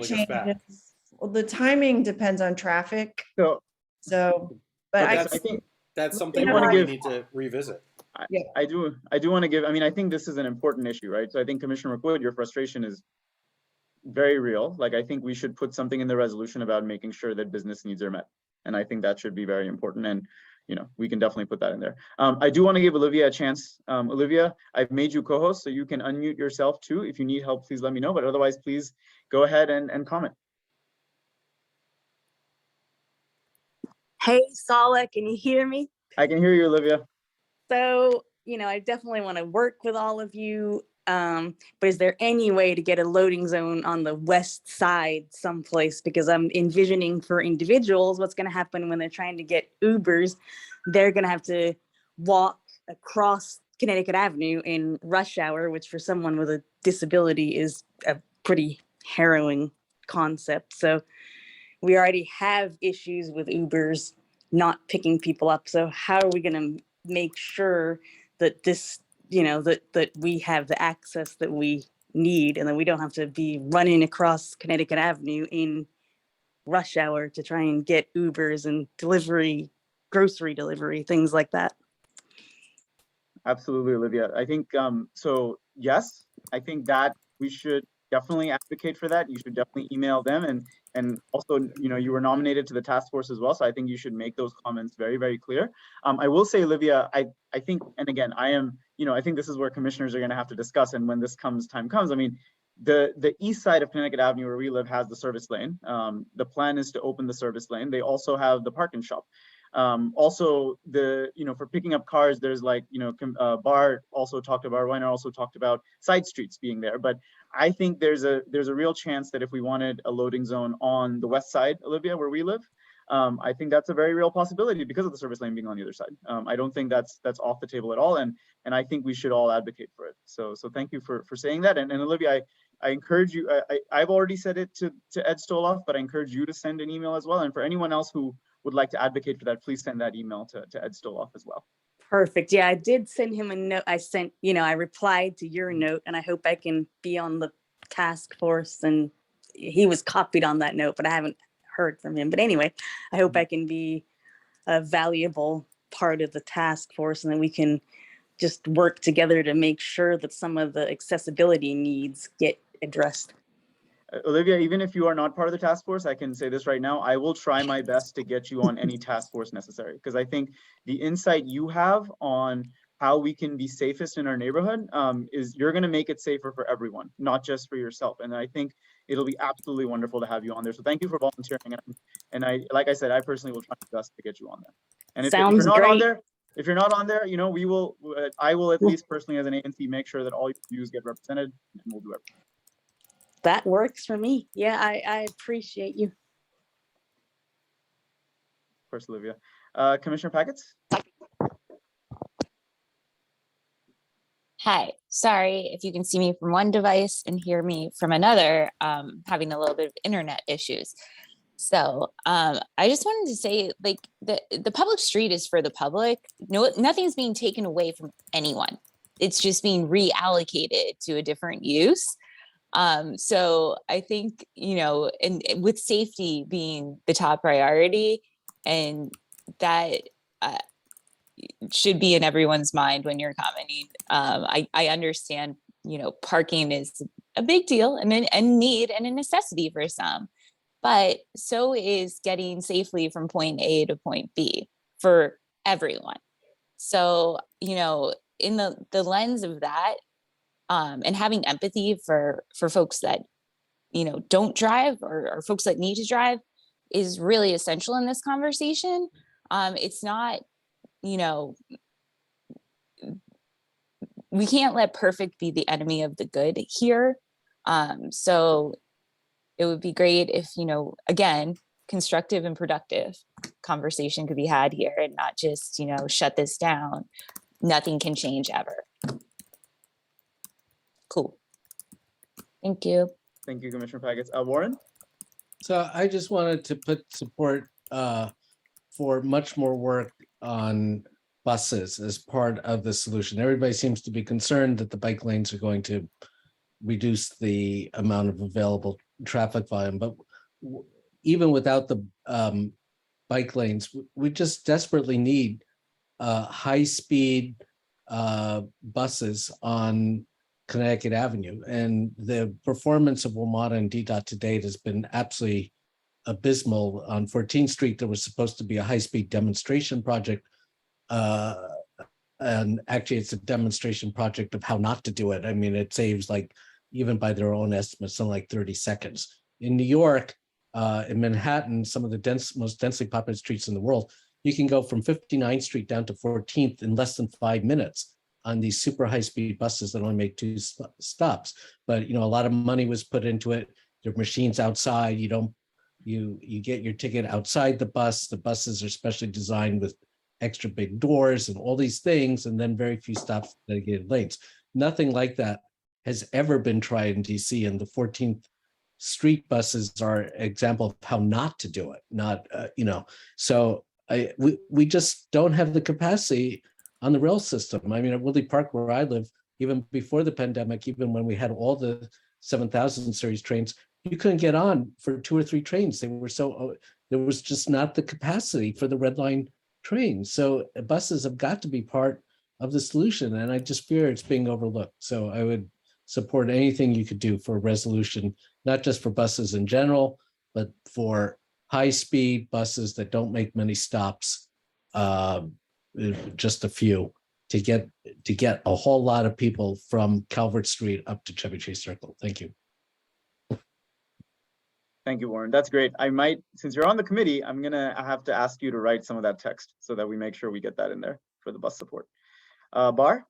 changes. well, the timing depends on traffic. So, So, but okay, I, so I think That's I something wanna that we give- need to revisit. I do want to give, I mean, I think this is an important issue, right? So I think Commissioner McWood, your frustration is very real. Like, I think we should put something in the resolution about making sure that business needs are met. And I think that should be very important. And, you know, we can definitely put that in there. I do want to give Olivia a chance. Olivia, I've made you co-host, so you can unmute yourself too. If you need help, please let me know. But otherwise, please go ahead and comment. Hey, Sala, can you hear me? I can hear you, Olivia. So, I definitely want to work with all of you. But is there any way to get a loading zone on the west side someplace? Because I'm envisioning for individuals, what's going to happen when they're trying to get Ubers? They're going to have to walk across Connecticut Avenue in rush hour, which for someone with a disability is a pretty harrowing concept. So we already have issues with Ubers not picking people up. So how are we going to make sure that this, that we have the access that we need and that we don't have to be running across Connecticut Avenue in rush hour to try and get Ubers and grocery delivery, things like that? Absolutely, Olivia. I think, so yes, I think that we should definitely advocate for that. You should definitely email them, and also, you were nominated to the task force as well. So I think you should make those comments very, very clear. I will say, Olivia, I think, and again, I think this is where commissioners are going to have to discuss. And when this time comes, I mean, the east side of Connecticut Avenue where we live has the service lane. The plan is to open the service lane. They also have the park and shop. Also, for picking up cars, there's Bar also talked about, Weiner also talked about side streets being there. But I think there's a real chance that if we wanted a loading zone on the west side, Olivia, where we live, I think that's a very real possibility because of the service lane being on the other side. I don't think that's off the table at all, and I think we should all advocate for it. So thank you for saying that. And Olivia, I encourage you. I've already said it to Ed Stoloff, but I encourage you to send an email as well. And for anyone else who would like to advocate for that, please send that email to Ed Stoloff as well. Perfect. Yeah, I did send him a note. I replied to your note, and I hope I can be on the task force. And he was copied on that note, but I haven't heard from him. But anyway, I hope I can be a valuable part of the task force, and then we can just work together to make sure that some of the accessibility needs get addressed. Olivia, even if you are not part of the task force, I can say this right now, I will try my best to get you on any task force necessary, because I think the insight you have on how we can be safest in our neighborhood is you're going to make it safer for everyone, not just for yourself. And I think it'll be absolutely wonderful to have you on there. So thank you for volunteering. And like I said, I personally will try my best to get you on there. And if you're not on there, I will at least personally as an ANC make sure that all your views get represented, and we'll do everything. That works for me. Yeah, I appreciate you. Of course, Olivia. Commissioner Packets? Hi, sorry if you can see me from one device and hear me from another, having a little bit of internet issues. So I just wanted to say, like, the public street is for the public. No, nothing's being taken away from anyone. It's just being reallocated to a different use. So I think, and with safety being the top priority, and that should be in everyone's mind when you're commenting. I understand, parking is a big deal and a need and a necessity for some, but so is getting safely from point A to point B for everyone. So, in the lens of that, and having empathy for folks that, don't drive or folks that need to drive is really essential in this conversation. It's not, we can't let perfect be the enemy of the good here. So it would be great if, again, constructive and productive conversation could be had here and not just, shut this down. Nothing can change ever. Cool. Thank you. Thank you, Commissioner Packets. Warren? So I just wanted to put support for much more work on buses as part of the solution. Everybody seems to be concerned that the bike lanes are going to reduce the amount of available traffic volume, but even without the bike lanes, we just desperately need high-speed buses on Connecticut Avenue. And the performance of WMATA and DDOT to date has been absolutely abysmal. On 14th Street, there was supposed to be a high-speed demonstration project. And actually, it's a demonstration project of how not to do it. I mean, it saves, like, even by their own estimates, something like 30 seconds. In New York, in Manhattan, some of the most densely populated streets in the world, you can go from 59th Street down to 14th in less than 5 minutes on these super high-speed buses that only make 2 stops. But a lot of money was put into it. There are machines outside. You get your ticket outside the bus. The buses are specially designed with extra big doors and all these things, and then very few stops, dedicated lanes. Nothing like that has ever been tried in DC, and the 14th Street buses are an example of how not to do it. So we just don't have the capacity on the rail system. I mean, at Woodley Park, where I live, even before the pandemic, even when we had all the 7000 series trains, you couldn't get on for 2 or 3 trains. There was just not the capacity for the Red Line trains. So buses have got to be part of the solution, and I just fear it's being overlooked. So I would support anything you could do for a resolution, not just for buses in general, but for high-speed buses that don't make many stops, just a few, to get a whole lot of people from Calvert Street up to Chevy Chase Circle. Thank you. Thank you, Warren. That's great. I might, since you're on the committee, I'm gonna have to ask you to write some of that text so that we make sure we get that in there for the bus support. Bar?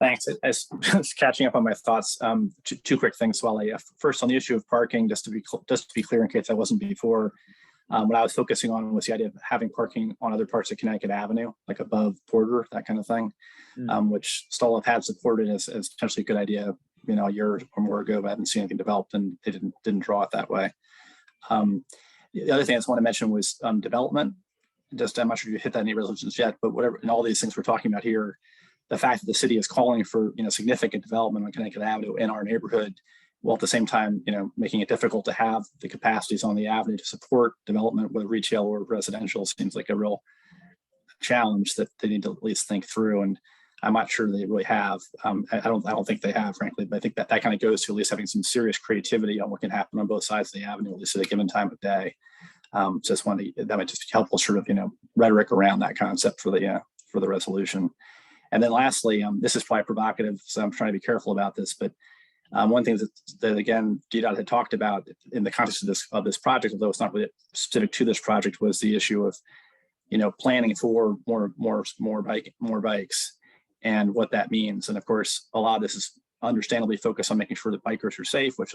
Thanks. I was catching up on my thoughts. Two quick things while first on the issue of parking, just to be clear in case I wasn't before, what I was focusing on was the idea of having parking on other parts of Connecticut Avenue, like above Porter, that kind of thing, which Stolov had supported as potentially a good idea, a year or more ago, but I haven't seen anything developed, and they didn't draw it that way. The other thing I just want to mention was development. I'm not sure if you hit that in any resolutions yet, but whatever, and all these things we're talking about here, the fact that the city is calling for significant development on Connecticut Avenue in our neighborhood, while at the same time making it difficult to have the capacities on the avenue to support development, whether retail or residential, seems like a real challenge that they need to at least think through. And I'm not sure they really have. I don't think they have, frankly, but I think that kind of goes to at least having some serious creativity on what can happen on both sides of the avenue, at least at a given time of day. Just that might just be helpful sort of rhetoric around that concept for the resolution. And then lastly, this is probably provocative, so I'm trying to be careful about this, but one thing that again, DDOT had talked about in the context of this project, although it's not really specific to this project, was the issue of planning for more bikes and what that means. And of course, a lot of this is understandably focused on making sure that bikers are safe, which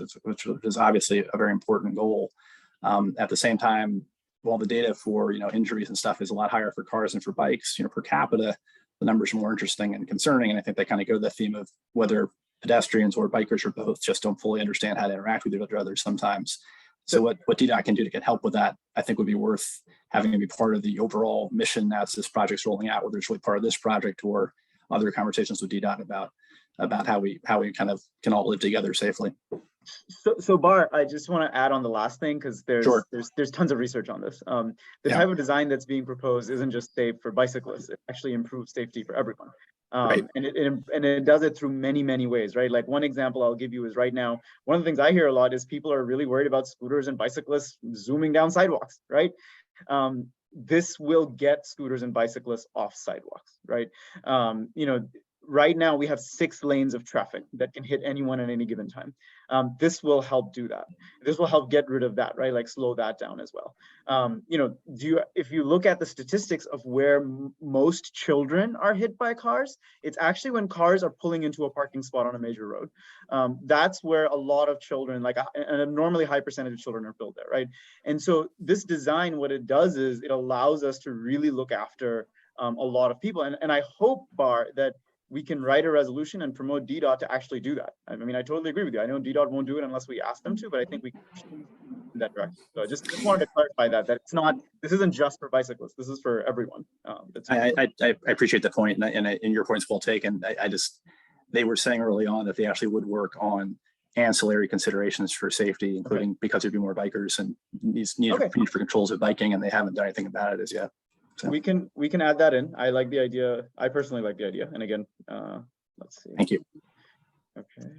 is obviously a very important goal. At the same time, while the data for injuries and stuff is a lot higher for cars than for bikes, per capita, the numbers are more interesting and concerning. And I think they kind of go to the theme of whether pedestrians or bikers or both just don't fully understand how to interact with each other sometimes. So what DDOT can do to get help with that, I think would be worth having to be part of the overall mission as this project's rolling out, whether it's really part of this project or other conversations with DDOT about how we kind of can all live together safely. So Bar, I just want to add on the last thing, because there's tons of research on this. The type of design that's being proposed isn't just safe for bicyclists; it actually improves safety for everyone. Right. And it does it through many ways, right? Like one example I'll give you is right now, one of the things I hear a lot is people are really worried about scooters and bicyclists zooming down sidewalks, right? This will get scooters and bicyclists off sidewalks, right? Right now we have 6 lanes of traffic that can hit anyone at any given time. This will help do that. This will help get rid of that, right? Like slow that down as well. If you look at the statistics of where most children are hit by cars, it's actually when cars are pulling into a parking spot on a major road. That's where a lot of children, like a normally high percentage of children, are killed there, right? And so this design, what it does is it allows us to really look after a lot of people. And I hope, Bar, that we can write a resolution and promote DDOT to actually do that. I mean, I totally agree with you. I know DDOT won't do it unless we ask them to, but I think we can push in that direction. So I just wanted to clarify that this isn't just for bicyclists. This is for everyone. I appreciate the point, and your point's well taken. They were saying early on that they actually would work on ancillary considerations for safety, including because there'd be more bikers and need Okay. for controls of biking, and they haven't done anything about it as yet. So, We can add that in. I like the idea. I personally like the idea. And again, let's see. thank you. Okay,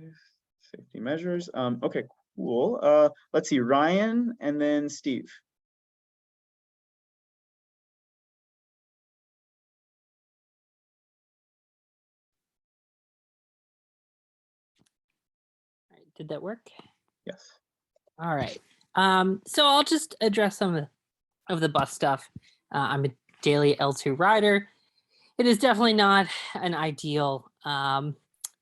safety measures. Okay, cool. Let's see, Ryan and then Steve. All right, did that work? Yes. All right. So I'll just address some of the bus stuff. I'm a daily L2 rider. It is definitely not an ideal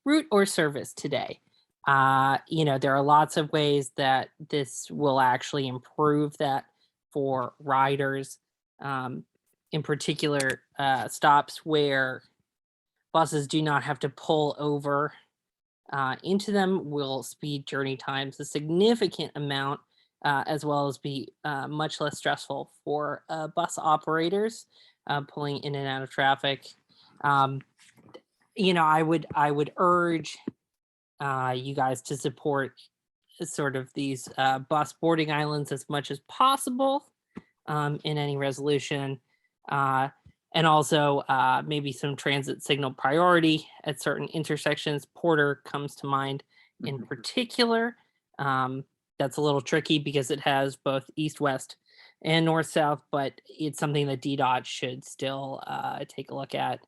route or service today. There are lots of ways that this will actually improve that for riders. In particular, stops where buses do not have to pull over into them will speed journey times a significant amount, as well as be much less stressful for bus operators pulling in and out of traffic. I would urge you guys to support sort of these bus boarding islands as much as possible in any resolution. And also maybe some transit signal priority at certain intersections. Porter comes to mind in particular. That's a little tricky because it has both east-west and north-south, but it's something that DDOT should still take a look at.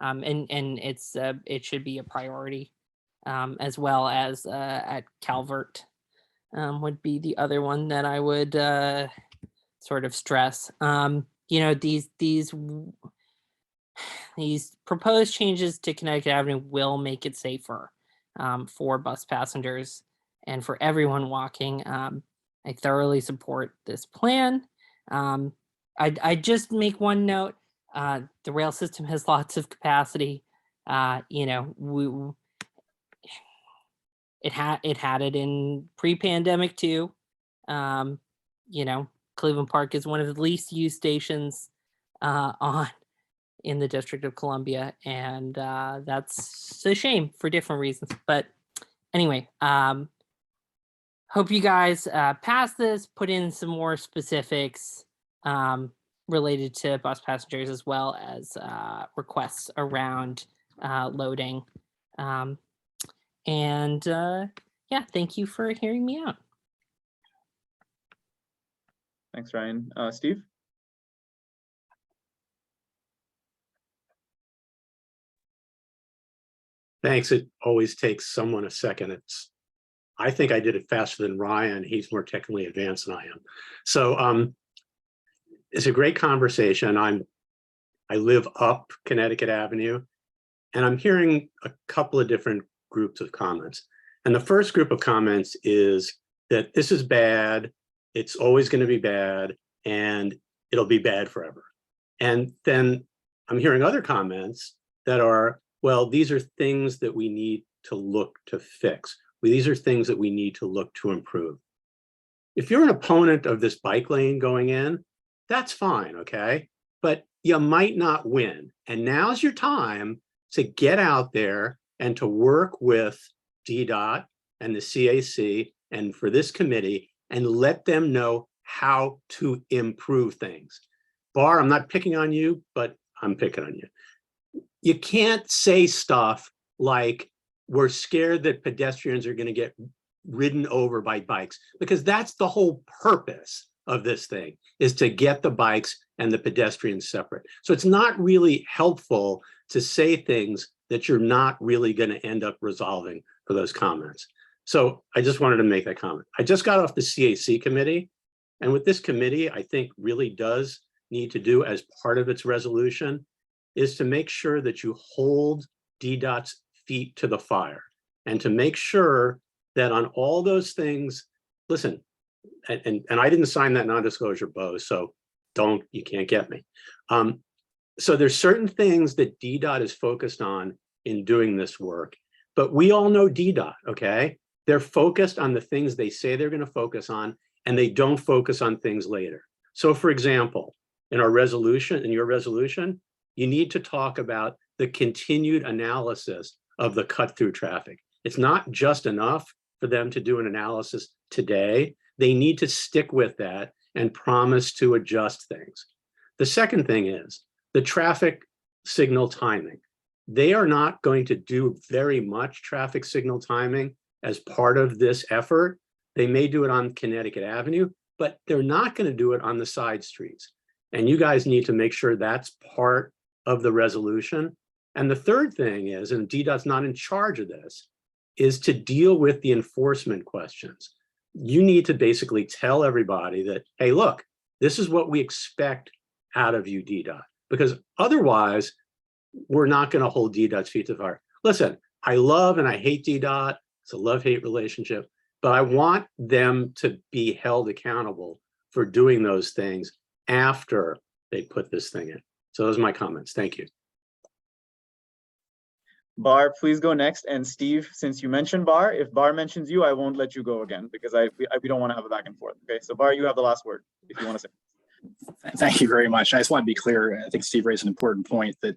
And it should be a priority, as well as at Calvert would be the other one that I would sort of stress. These proposed changes to Connecticut Avenue will make it safer for bus passengers and for everyone walking. I thoroughly support this plan. I just make one note. The rail system has lots of capacity. It had it in pre-pandemic too. Cleveland Park is one of the least used stations in the District of Columbia, and that's a shame for different reasons. But anyway, hope you guys pass this, put in some more specifics related to bus passengers, as well as requests around loading. Yeah, thank you for hearing me out. Thanks, Ryan. Steve? Thanks. It always takes someone a second. I think I did it faster than Ryan. He's more technically advanced than I am. So it's a great conversation. I live up Connecticut Avenue, and I'm hearing a couple of different groups of comments. And the first group of comments is that this is bad, it's always going to be bad, and it'll be bad forever. And then I'm hearing other comments that are, well, these are things that we need to look to fix. These are things that we need to look to improve. If you're an opponent of this bike lane going in, that's fine, okay? But you might not win. And now's your time to get out there and to work with DDOT and the CAC and for this committee and let them know how to improve things. Bar, I'm not picking on you, but I'm picking on you. You can't say stuff like, we're scared that pedestrians are going to get ridden over by bikes, because that's the whole purpose of this thing, is to get the bikes and the pedestrians separate. So it's not really helpful to say things that you're not really going to end up resolving for those comments. So I just wanted to make that comment. I just got off the CAC committee, and what this committee I think really does need to do as part of its resolution is to make sure that you hold DDOT's feet to the fire and to make sure that on all those things, listen, and I didn't sign that non-disclosure, Bo, so you can't get me. So there's certain things that DDOT is focused on in doing this work, but we all know DDOT, okay? They're focused on the things they say they're going to focus on, and they don't focus on things later. So for example, in our resolution, in your resolution, you need to talk about the continued analysis of the cut through traffic. It's not just enough for them to do an analysis today. They need to stick with that and promise to adjust things. The second thing is the traffic signal timing. They are not going to do very much traffic signal timing as part of this effort. They may do it on Connecticut Avenue, but they're not going to do it on the side streets. And you guys need to make sure that's part of the resolution. And the third thing is, and DDOT's not in charge of this, is to deal with the enforcement questions. You need to basically tell everybody that, hey, look, this is what we expect out of you, DDOT, because otherwise we're not going to hold DDOT's feet to the fire. Listen, I love and I hate DDOT. It's a love-hate relationship, but I want them to be held accountable for doing those things after they put this thing in. So those are my comments. Thank you. Bar, please go next. And Steve, since you mentioned Bar, if Bar mentions you, I won't let you go again because we don't want to have a back and forth. Okay, so Bar, you have the last word if you want to say. Thank you very much. I just want to be clear. I think Steve raised an important point that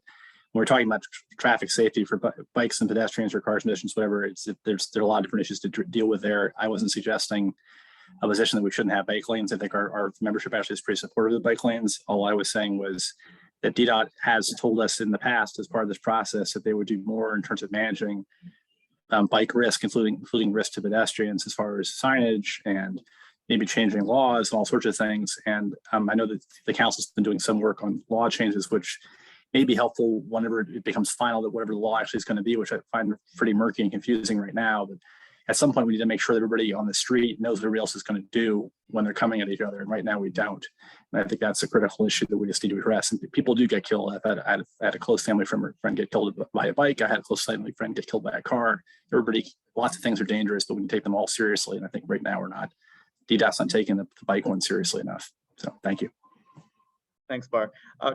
when we're talking about traffic safety for bikes and pedestrians or cars, pedestrians, whatever, there are a lot of different issues to deal with there. I wasn't suggesting a position that we shouldn't have bike lanes. I think our membership actually is pretty supportive of the bike lanes. All I was saying was that DDOT has told us in the past as part of this process that they would do more in terms of managing bike risk, including risk to pedestrians as far as signage and maybe changing laws and all sorts of things. And I know that the council's been doing some work on law changes, which may be helpful whenever it becomes final, that whatever the law actually is going to be, which I find pretty murky and confusing right now. But at some point, we need to make sure that everybody on the street knows what everybody else is going to do when they're coming at each other. And right now we don't. And I think that's a critical issue that we just need to address. And people do get killed. I had a close family friend get killed by a bike. I had a close family friend get killed by a car. Lots of things are dangerous, but we can take them all seriously. And I think right now we're not. DDOT's not taking the bike one seriously enough. So thank you. Thanks, Bar.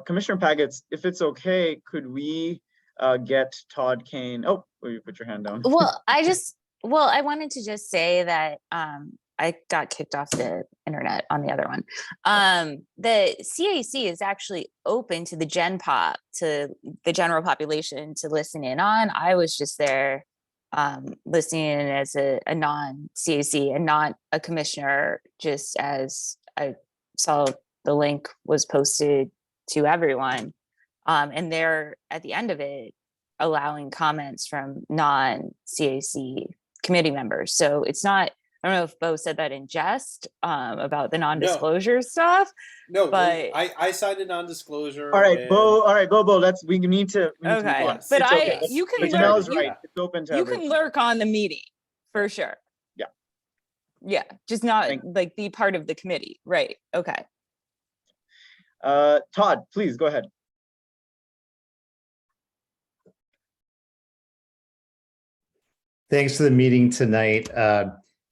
Commissioner Pagets, if it's okay, could we get Todd Kane? Oh, you put your hand down. Well, I wanted to just say that I got kicked off the internet on the other one. The CAC is actually open to the Gen Pop, to the general population to listen in on. I was just there listening in as a non-CAC and not a commissioner, just as I saw the link was posted to everyone. And they're at the end of it allowing comments from non-CAC committee members. So it's not, I don't know if Bo said that in jest about the non-disclosure stuff. No, but I signed a non-disclosure. All right, Bo. All right, Bo. We need to move okay, on. but It's okay. you can But lurk, Janelle's right. It's open to you everyone. can lurk on the meeting for sure. Yeah, just not like be part of the committee, right? Okay. Todd, please go ahead. Thanks for the meeting tonight.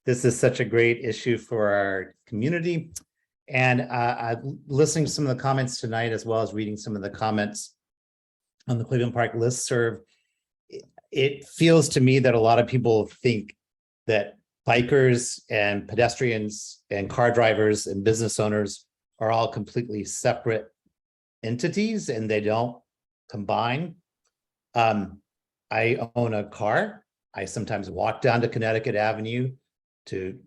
This is such a great issue for our community. And listening to some of the comments tonight, as well as reading some of the comments on the Cleveland Park listserv, it feels to me that a lot of people think that bikers and pedestrians and car drivers and business owners are all completely separate entities and they don't combine. I own a car. I sometimes walk down to Connecticut Avenue to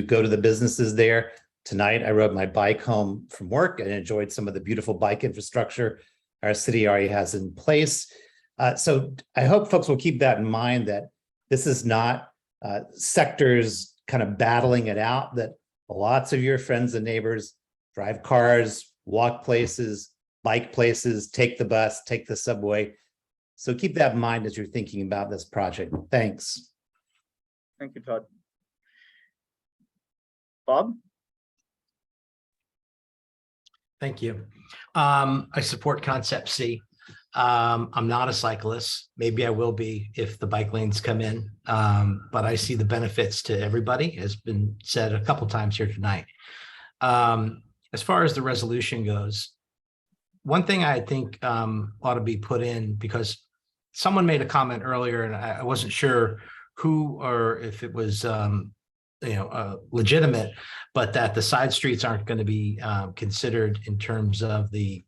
go to the businesses there. Tonight, I rode my bike home from work and enjoyed some of the beautiful bike infrastructure our city already has in place. So I hope folks will keep that in mind, that this is not sectors kind of battling it out, that lots of your friends and neighbors drive cars, walk places, bike places, take the bus, take the subway. So keep that in mind as you're thinking about this project. Thanks. Thank you, Todd. Bob? Thank you. I support Concept C. I'm not a cyclist. Maybe I will be if the bike lanes come in, but I see the benefits to everybody, has been said a couple times here tonight. As far as the resolution goes, one thing I think ought to be put in, because someone made a comment earlier and I wasn't sure who or if it was legitimate, but that the side streets aren't going to be considered in terms of the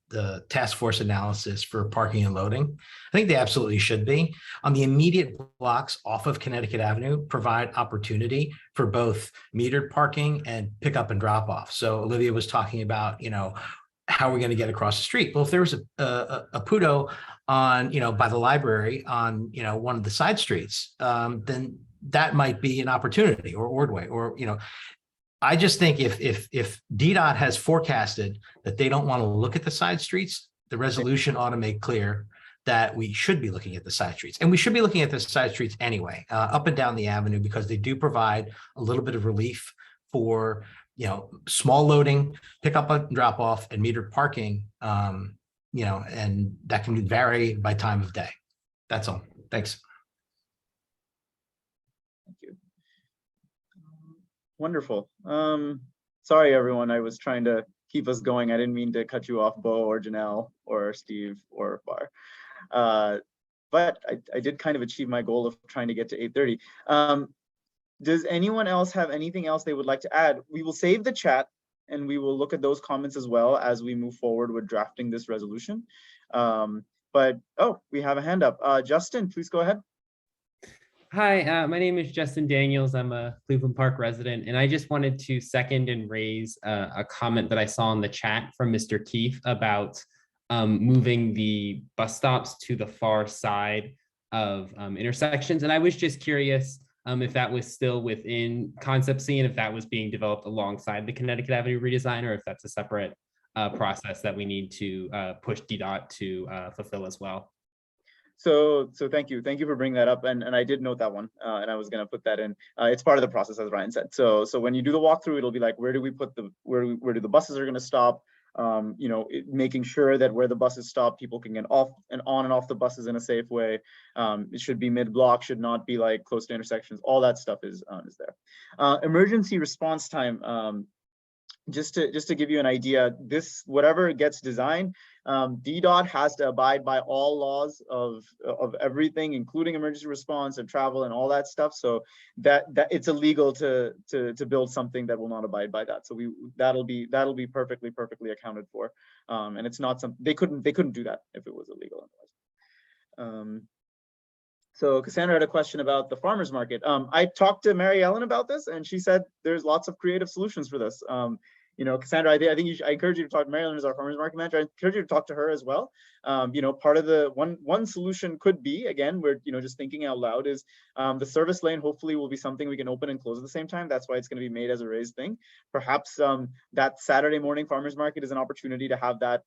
task force analysis for parking and loading. I think they absolutely should be. On the immediate blocks off of Connecticut Avenue, provide opportunity for both metered parking and pick up and drop off. So Olivia was talking about, how are we going to get across the street? Well, if there was a Pudo on, by the library on, one of the side streets, then that might be an opportunity, or Ordway, or, I just think if DDOT has forecasted that they don't want to look at the side streets, the resolution ought to make clear that we should be looking at the side streets. And we should be looking at the side streets anyway, up and down the avenue, because they do provide a little bit of relief for, small loading, pick up and drop off, and metered parking, and that can vary by time of day. That's all. Thanks. Thank you. Wonderful. Sorry, everyone. I was trying to keep us going. I didn't mean to cut you off, Bo or Janelle or Steve or Bar. But I did kind of achieve my goal of trying to get to 8:30. Does anyone else have anything else they would like to add? We will save the chat and we will look at those comments as well as we move forward with drafting this resolution. But we have a hand up. Justin, please go ahead. Hi, my name is Justin Daniels. I'm a Cleveland Park resident, and I just wanted to second and raise a comment that I saw in the chat from Mr. Keefe about moving the bus stops to the far side of intersections. And I was just curious if that was still within Concept C and if that was being developed alongside the Connecticut Avenue redesign, or if that's a separate process that we need to push DDOT to fulfill as well. So thank you for bringing that up, and I did note that one, and I was going to put that in. It's part of the process, as Ryan said. So when you do the walkthrough, it'll be like, where do we put where do the buses are going to stop? Making sure that where the buses stop, people can get off and on and off the buses in a safe way. It should be mid-block, should not be like close to intersections. All that stuff is there. Emergency response time. Just to give you an idea, whatever gets designed, DDOT has to abide by all laws of everything, including emergency response and travel and all that stuff. So that it's illegal to build something that will not abide by that. So that'll be perfectly accounted for. And it's not something they couldn't do that if it was illegal otherwise. So Cassandra had a question about the farmers market. I talked to Mary Ellen about this, and she said there's lots of creative solutions for this. Cassandra, I think I encourage you to talk to Mary Ellen as our farmers market manager. I encourage you to talk to her as well. Part of the one solution could be, again, we're just thinking out loud, is the service lane hopefully will be something we can open and close at the same time. That's why it's going to be made as a raised thing. Perhaps that Saturday morning farmers market is an opportunity to have that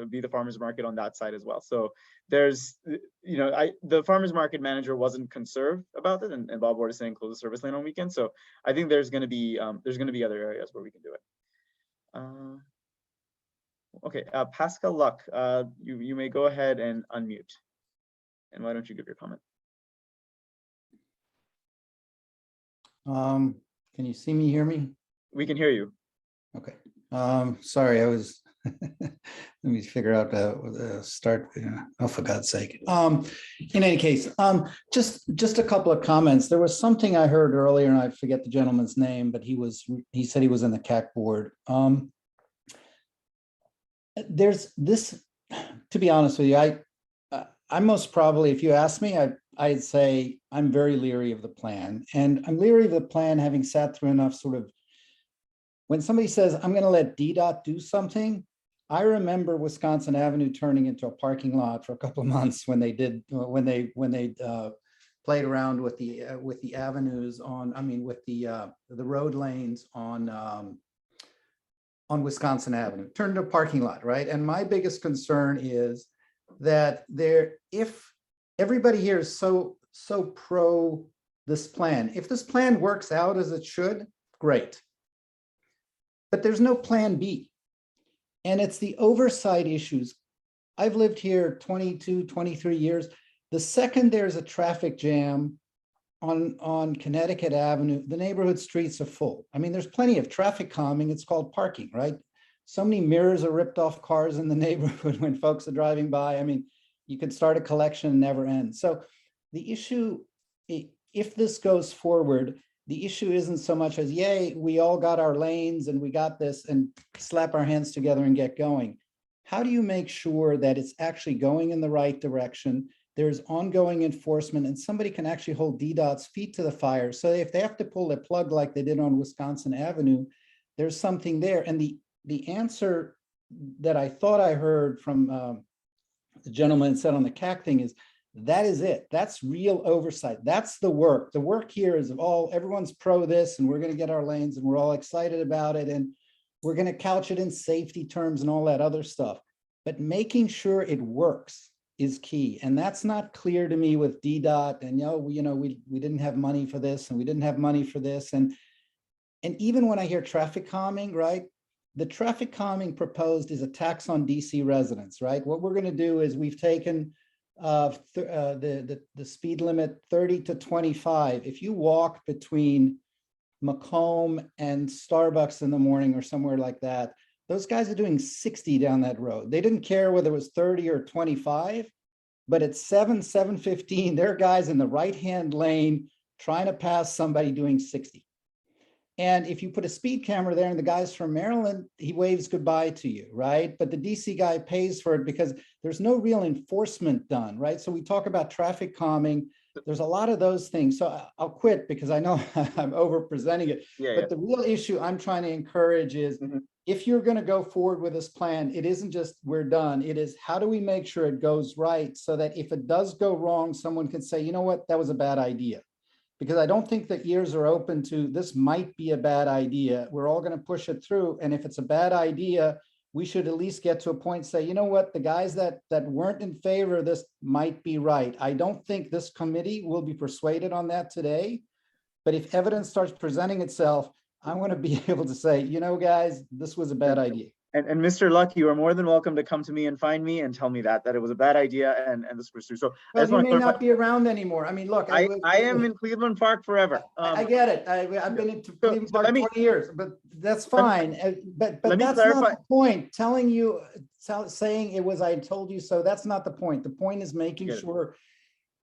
be the farmers market on that side as well. So there's, the farmers market manager wasn't conserved about it, and Bob Ward is saying close the service lane on weekends. So I think there's going to be other areas where we can do it. Okay, Pascal Luck, you may go ahead and unmute. And why don't you give your comment? Can you see me, hear me? We can hear you. Okay. Sorry, I was, let me figure out start, oh, for God's sake. In any case, just a couple of comments. There was something I heard earlier, and I forget the gentleman's name, but he said he was in the CAC board. There's this, to be honest with you, I most probably, if you ask me, I'd say I'm very leery of the plan. And I'm leery of the plan having sat through enough sort of, when somebody says, I'm going to let DDOT do something, I remember Wisconsin Avenue turning into a parking lot for a couple of months when they played around with the avenues with the road lanes on Wisconsin Avenue, turned into a parking lot, right? And my biggest concern is that if everybody here is so pro this plan, if this plan works out as it should, great. But there's no plan B. And it's the oversight issues. I've lived here 22, 23 years. The second there's a traffic jam on Connecticut Avenue, the neighborhood streets are full. I mean, there's plenty of traffic calming. It's called parking, right? So many mirrors are ripped off cars in the neighborhood when folks are driving by. I mean, you could start a collection and never end. So the issue, if this goes forward, the issue isn't so much as, yay, we all got our lanes and we got this, and slap our hands together and get going. How do you make sure that it's actually going in the right direction? There's ongoing enforcement, and somebody can actually hold DDOT's feet to the fire. So if they have to pull a plug like they did on Wisconsin Avenue, there's something there. And the answer that I thought I heard from the gentleman said on the CAC thing is, that is it. That's real oversight. That's the work. The work here is everyone's pro this, and we're going to get our lanes, and we're all excited about it, and we're going to couch it in safety terms and all that other stuff. But making sure it works is key, and that's not clear to me with DDOT. And we didn't have money for this, and we didn't have money for this, and even when I hear traffic calming, right? The traffic calming proposed is a tax on DC residents, right? What we're going to do is we've taken the speed limit 30 to 25. If you walk between Macomb and Starbucks in the morning or somewhere like that, those guys are doing 60 down that road. They didn't care whether it was 30 or 25, but at 7:15, there are guys in the right-hand lane trying to pass somebody doing 60. And if you put a speed camera there and the guy's from Maryland, he waves goodbye to you, right? But the DC guy pays for it because there's no real enforcement done, right? So we talk about traffic calming. There's a lot of those things. So I'll quit because I know I'm over presenting it. But the real issue I'm trying to encourage is, if you're going to go forward with this plan, it isn't just we're done. It is, how do we make sure it goes right so that if it does go wrong, someone can say, you know what, that was a bad idea. Because I don't think that ears are open to, this might be a bad idea. We're all going to push it through. And if it's a bad idea, we should at least get to a point and say, you know what, the guys that weren't in favor of this might be right. I don't think this committee will be persuaded on that today. But if evidence starts presenting itself, I'm going to be able to say, you know, guys, this was a bad idea. And Mr. Luck, you are more than welcome to come to me and find me and tell me that it was a bad idea and this was true. So well, you may not be around anymore. I mean, look, I am in Cleveland Park forever. I get it. I've been into Cleveland Park 20 years, but that's fine. But that's not the point. Telling you, saying it was I told you so, that's not the point. The point is making sure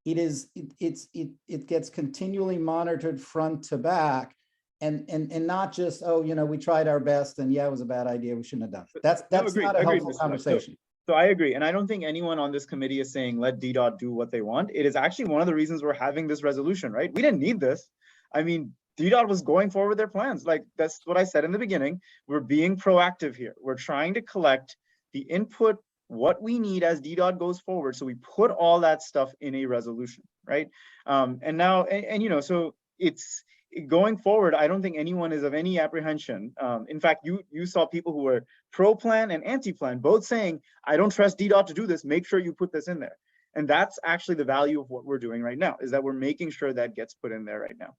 it gets continually monitored front to back. And not just, oh, you know, we tried our best and yeah, it was a bad idea, we shouldn't have done it. That's not a helpful conversation. So I agree. And I don't think anyone on this committee is saying, let DDOT do what they want. It is actually one of the reasons we're having this resolution, right? We didn't need this. I mean, DDOT was going forward with their plans. Like, that's what I said in the beginning. We're being proactive here. We're trying to collect the input, what we need as DDOT goes forward. So we put all that stuff in a resolution, right? And now, you know, so it's, going forward, I don't think anyone is of any apprehension. In fact, you saw people who were pro-plan and anti-plan, both saying, I don't trust DDOT to do this, make sure you put this in there. And that's actually the value of what we're doing right now, is that we're making sure that gets put in there right now.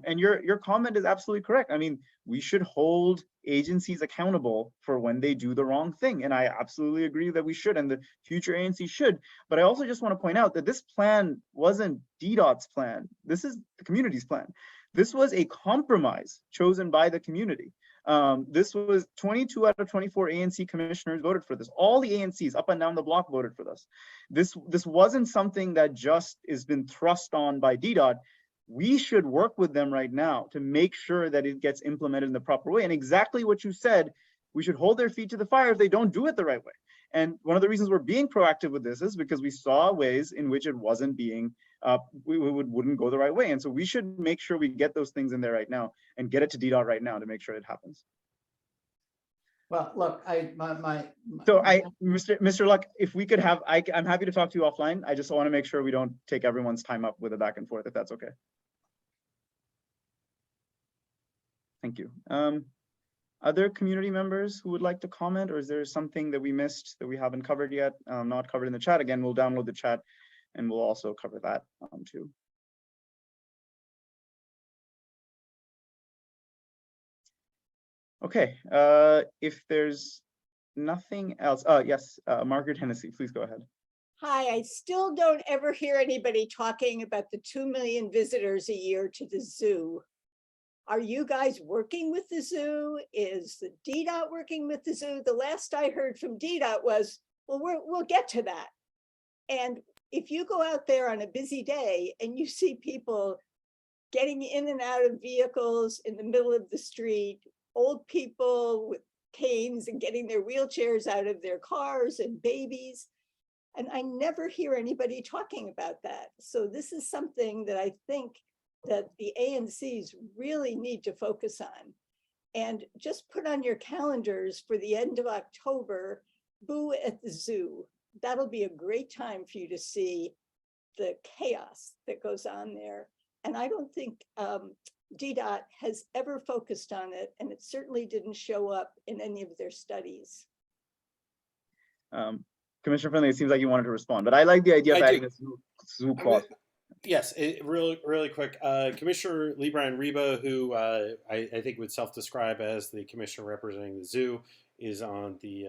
And your comment is absolutely correct. I mean, we should hold agencies accountable for when they do the wrong thing. And I absolutely agree that we should, and the future ANC should. But I also just want to point out that this plan wasn't DDOT's plan. This is the community's plan. This was a compromise chosen by the community. This was 22 out of 24 ANC commissioners voted for this. All the ANCs up and down the block voted for this. This wasn't something that just has been thrust on by DDOT. We should work with them right now to make sure that it gets implemented in the proper way. And exactly what you said, we should hold their feet to the fire if they don't do it the right way. And one of the reasons we're being proactive with this is because we saw ways in which it wasn't being, wouldn't go the right way. And so we should make sure we get those things in there right now and get it to DDOT right now to make sure it happens. Well, look, Mr. Luck, if we could have, I'm happy to talk to you offline. I just want to make sure we don't take everyone's time up with a back and forth, if that's okay. Thank you. Other community members who would like to comment, or is there something that we missed that we haven't covered yet, not covered in the chat? Again, we'll download the chat and we'll also cover that too. Okay, if there's nothing else, yes, Margaret Hennessy, please go ahead. Hi, I still don't ever hear anybody talking about the 2 million visitors a year to the zoo. Are you guys working with the zoo? Is the DDOT working with the zoo? The last I heard from DDOT was, well, we'll get to that. And if you go out there on a busy day and you see people getting in and out of vehicles in the middle of the street, old people with canes and getting their wheelchairs out of their cars, and babies. And I never hear anybody talking about that. So this is something that I think that the ANCs really need to focus on. And just put on your calendars for the end of October, Boo at the Zoo. That'll be a great time for you to see the chaos that goes on there. And I don't think DDOT has ever focused on it, and it certainly didn't show up in any of their studies. Commissioner Finley, it seems like you wanted to respond, but I like the idea of adding a zoo clause. Yes, really quick. Commissioner Liebran Reba, who I think would self-describe as the commissioner representing the zoo, is on the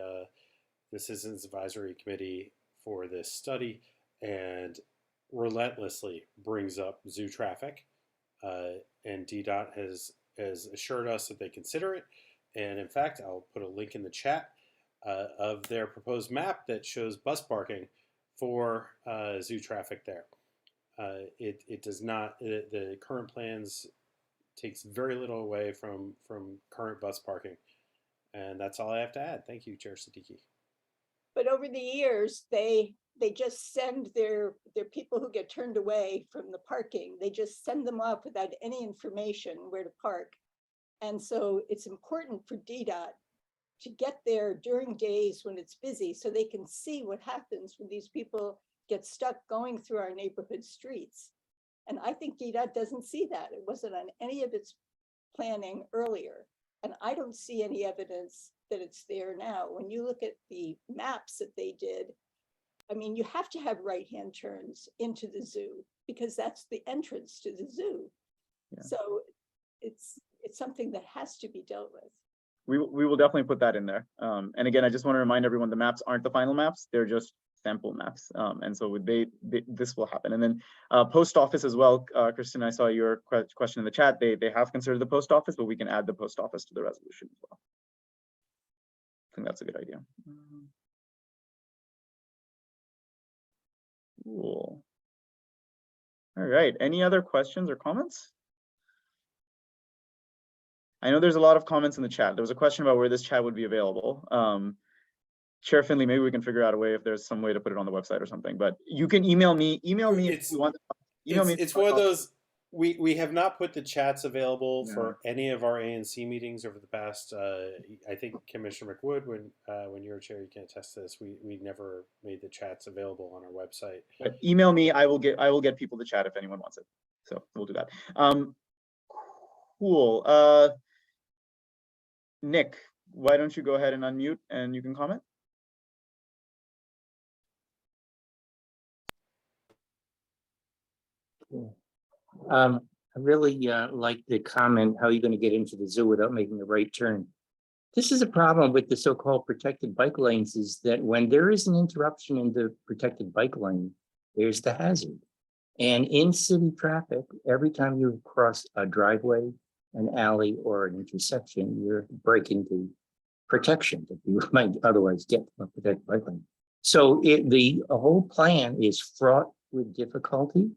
Citizens Advisory Committee for this study and relentlessly brings up zoo traffic. And DDOT has assured us that they consider it. And in fact, I'll put a link in the chat of their proposed map that shows bus parking for zoo traffic there. It does not, the current plans takes very little away from current bus parking. And that's all I have to add. Thank you, Chair Siddiqui. But over the years, they just send their people who get turned away from the parking, they just send them off without any information where to park. And so it's important for DDOT to get there during days when it's busy so they can see what happens when these people get stuck going through our neighborhood streets. And I think DDOT doesn't see that. It wasn't on any of its planning earlier. And I don't see any evidence that it's there now. When you look at the maps that they did, I mean, you have to have right-hand turns into the zoo because that's the entrance to the zoo. Yeah. So it's something that has to be dealt with. We will definitely put that in there. And again, I just want to remind everyone, the maps aren't the final maps. They're just sample maps. And so this will happen. And then post office as well. Kristen, I saw your question in the chat. They have considered the post office, but we can add the post office to the resolution as well. I think that's a good idea. Cool. All right. Any other questions or comments? I know there's a lot of comments in the chat. There was a question about where this chat would be available. Chair Finley, maybe we can figure out a way if there's some way to put it on the website or something, but you can email me if you want. It's one of those, we have not put the chats available for any of our ANC meetings over the past, I think Commissioner McWood, when you were chair, you can attest to this, we never made the chats available on our website. But email me, I will get people to chat if anyone wants it. So we'll do that. Cool. Nick, why don't you go ahead and unmute and you can comment? I really like the comment, how are you going to get into the zoo without making a right turn? This is a problem with the so-called protected bike lanes, is that when there is an interruption in the protected bike lane, there's the hazard. And in city traffic, every time you cross a driveway, an alley, or an intersection, you're breaking the protection that you might otherwise get from a protected bike lane. So the whole plan is fraught with difficulty.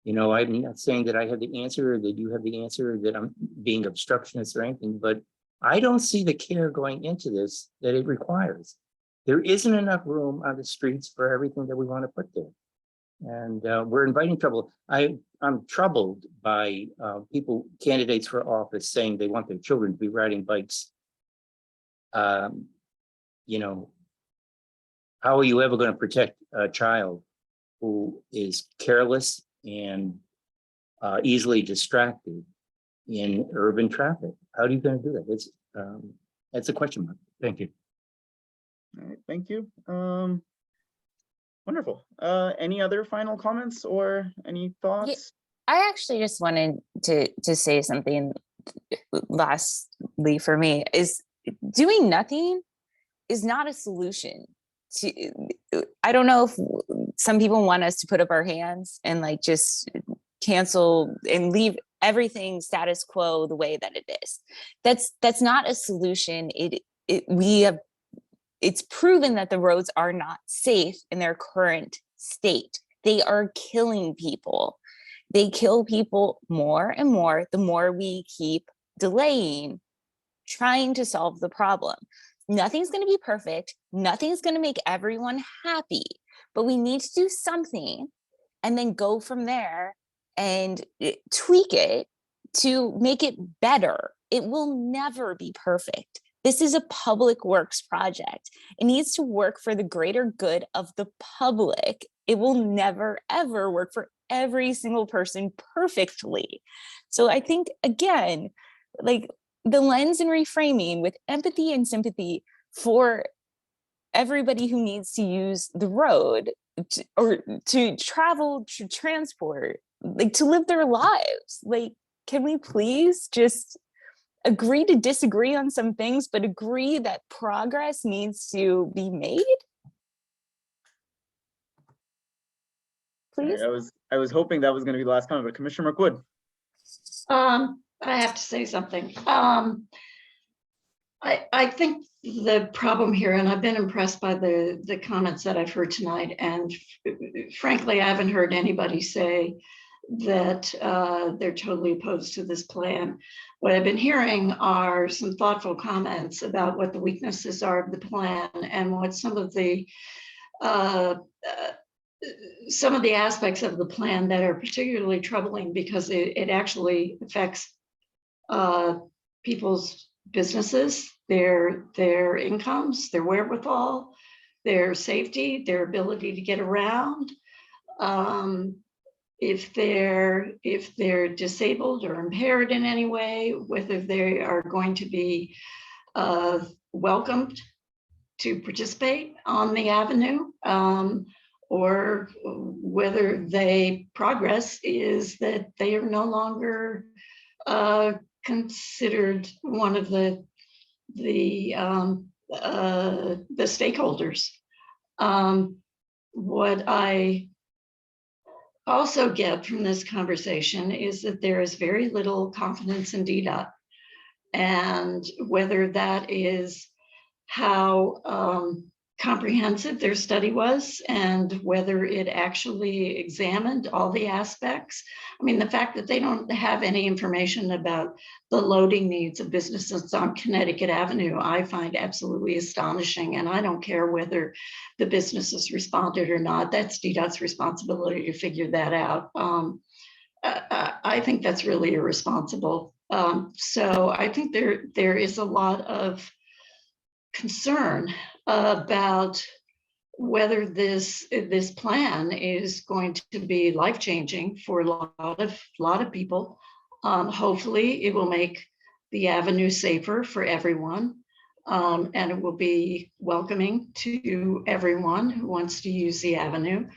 You know, I'm not saying that I have the answer or that you have the answer or that I'm being obstructionist or anything, but I don't see the care going into this that it requires. There isn't enough room on the streets for everything that we want to put there. And we're inviting trouble. I'm troubled by candidates for office saying they want their children to be riding bikes. You know, how are you ever going to protect a child who is careless and easily distracted in urban traffic? How are you going to do that? That's a question mark. Thank you. All right, thank you. Wonderful. Any other final comments or any thoughts? Yeah, I actually just wanted to say something lastly for me is doing nothing is not a solution. I don't know if some people want us to put up our hands and like just cancel and leave everything status quo the way that it is. That's not a solution. It's proven that the roads are not safe in their current state. They are killing people. They kill people more and more the more we keep delaying trying to solve the problem. Nothing's going to be perfect. Nothing's going to make everyone happy, but we need to do something and then go from there and tweak it to make it better. It will never be perfect. This is a public works project. It needs to work for the greater good of the public. It will never, ever work for every single person perfectly. So I think, again, like the lens and reframing with empathy and sympathy for everybody who needs to use the road or to travel, to transport, like to live their lives. Like, can we please just agree to disagree on some things, but agree that progress needs to be made? Please. I was hoping that was going to be the last comment, but Commissioner McWood. I have to say something. I think the problem here, and I've been impressed by the comments that I've heard tonight, and frankly, I haven't heard anybody say that they're totally opposed to this plan. What I've been hearing are some thoughtful comments about what the weaknesses are of the plan and what some of the aspects of the plan that are particularly troubling because it actually affects people's businesses, their incomes, their wherewithal, their safety, their ability to get around. If they're disabled or impaired in any way, whether they are going to be welcomed to participate on the avenue, or whether progress is that they are no longer considered one of the stakeholders. What I also get from this conversation is that there is very little confidence in DDOT, and whether that is how comprehensive their study was and whether it actually examined all the aspects. I mean, the fact that they don't have any information about the loading needs of businesses on Connecticut Avenue, I find absolutely astonishing. And I don't care whether the businesses responded or not. That's DDOT's responsibility to figure that out. I think that's really irresponsible. So I think there is a lot of concern about whether this plan is going to be life-changing for a lot of people. Hopefully, it will make the avenue safer for everyone, and it will be welcoming to everyone who wants to use the avenue.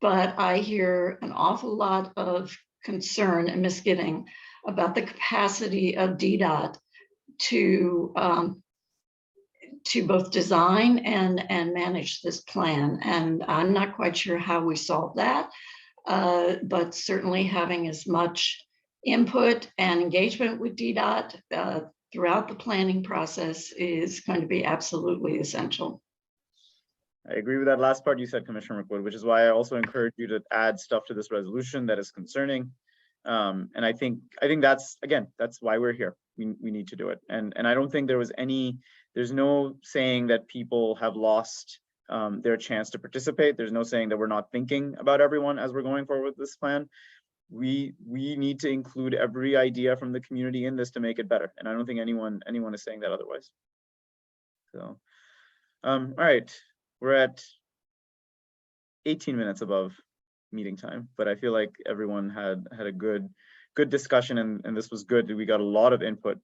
But I hear an awful lot of concern and misgiving about the capacity of DDOT to both design and manage this plan. And I'm not quite sure how we solve that, but certainly having as much input and engagement with DDOT throughout the planning process is going to be absolutely essential. I agree with that last part you said, Commissioner McWood, which is why I also encourage you to add stuff to this resolution that is concerning. And I think that's, again, that's why we're here. We need to do it. And I don't think there's no saying that people have lost their chance to participate. There's no saying that we're not thinking about everyone as we're going forward with this plan. We need to include every idea from the community in this to make it better. And I don't think anyone is saying that otherwise. So, all right, we're at 18 minutes above meeting time, but I feel like everyone had a good discussion, and this was good. We got a lot of input.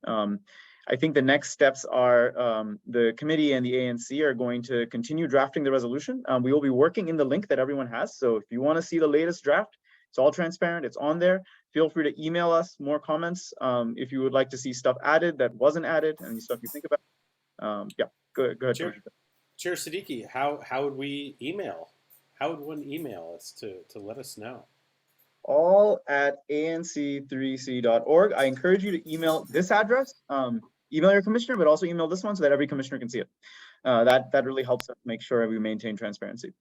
I think the next steps are the committee and the ANC are going to continue drafting the resolution. We will be working in the link that everyone has. So if you want to see the latest draft, it's all transparent, it's on there. Feel free to email us more comments if you would like to see stuff added that wasn't added, and stuff you think about. Yeah, go ahead. Chair Siddiqui, how would we email? How would one email us to let us know? All at ANC3C.org. I encourage you to email this address. Email your commissioner, but also email this one so that every commissioner can see it. That really helps us make sure we maintain transparency.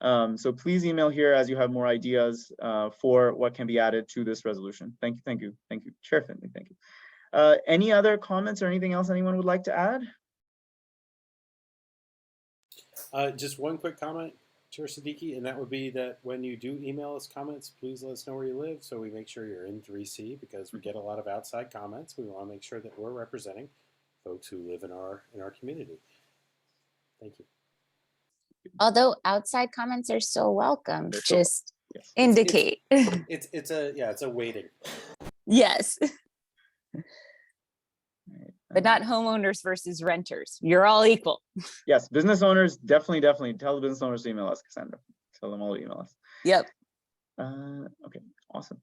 So please email here as you have more ideas for what can be added to this resolution. Thank you, thank you, thank you. Chair Finley, thank you. Any other comments or anything else anyone would like to add? Just one quick comment, Chair Siddiqui, and that would be that when you do email us comments, please let us know where you live so we make sure you're in 3C, because we get a lot of outside comments. We want to make sure that we're representing folks who live in our community. Thank you. Although outside comments are so welcome, They're so just Yes. indicate. It's a waiting. Yes. But not homeowners versus renters. You're all equal. Yes, business owners, definitely tell the business owners to email us, Cassandra. Tell them all to email us. Yep. Okay, awesome.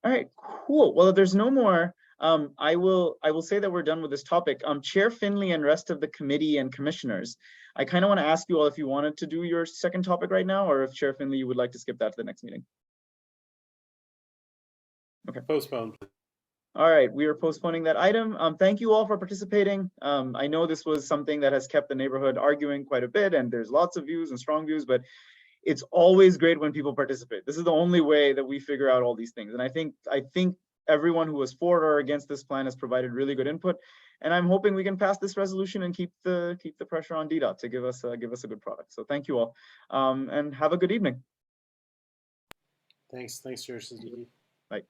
All right, cool. Well, if there's no more, I will say that we're done with this topic. Chair Finley and rest of the committee and commissioners, I kind of want to ask you all if you wanted to do your second topic right now, or if Chair Finley, you would like to skip that to the next meeting. Okay. Postpone. All right, we are postponing that item. Thank you all for participating. I know this was something that has kept the neighborhood arguing quite a bit, and there's lots of views and strong views, but it's always great when people participate. This is the only way that we figure out all these things. And I think everyone who was for or against this plan has provided really good input. And I'm hoping we can pass this resolution and keep the pressure on DDOT to give us a good product. So thank you all, and have a good evening. Thanks, Chair Siddiqui. Bye.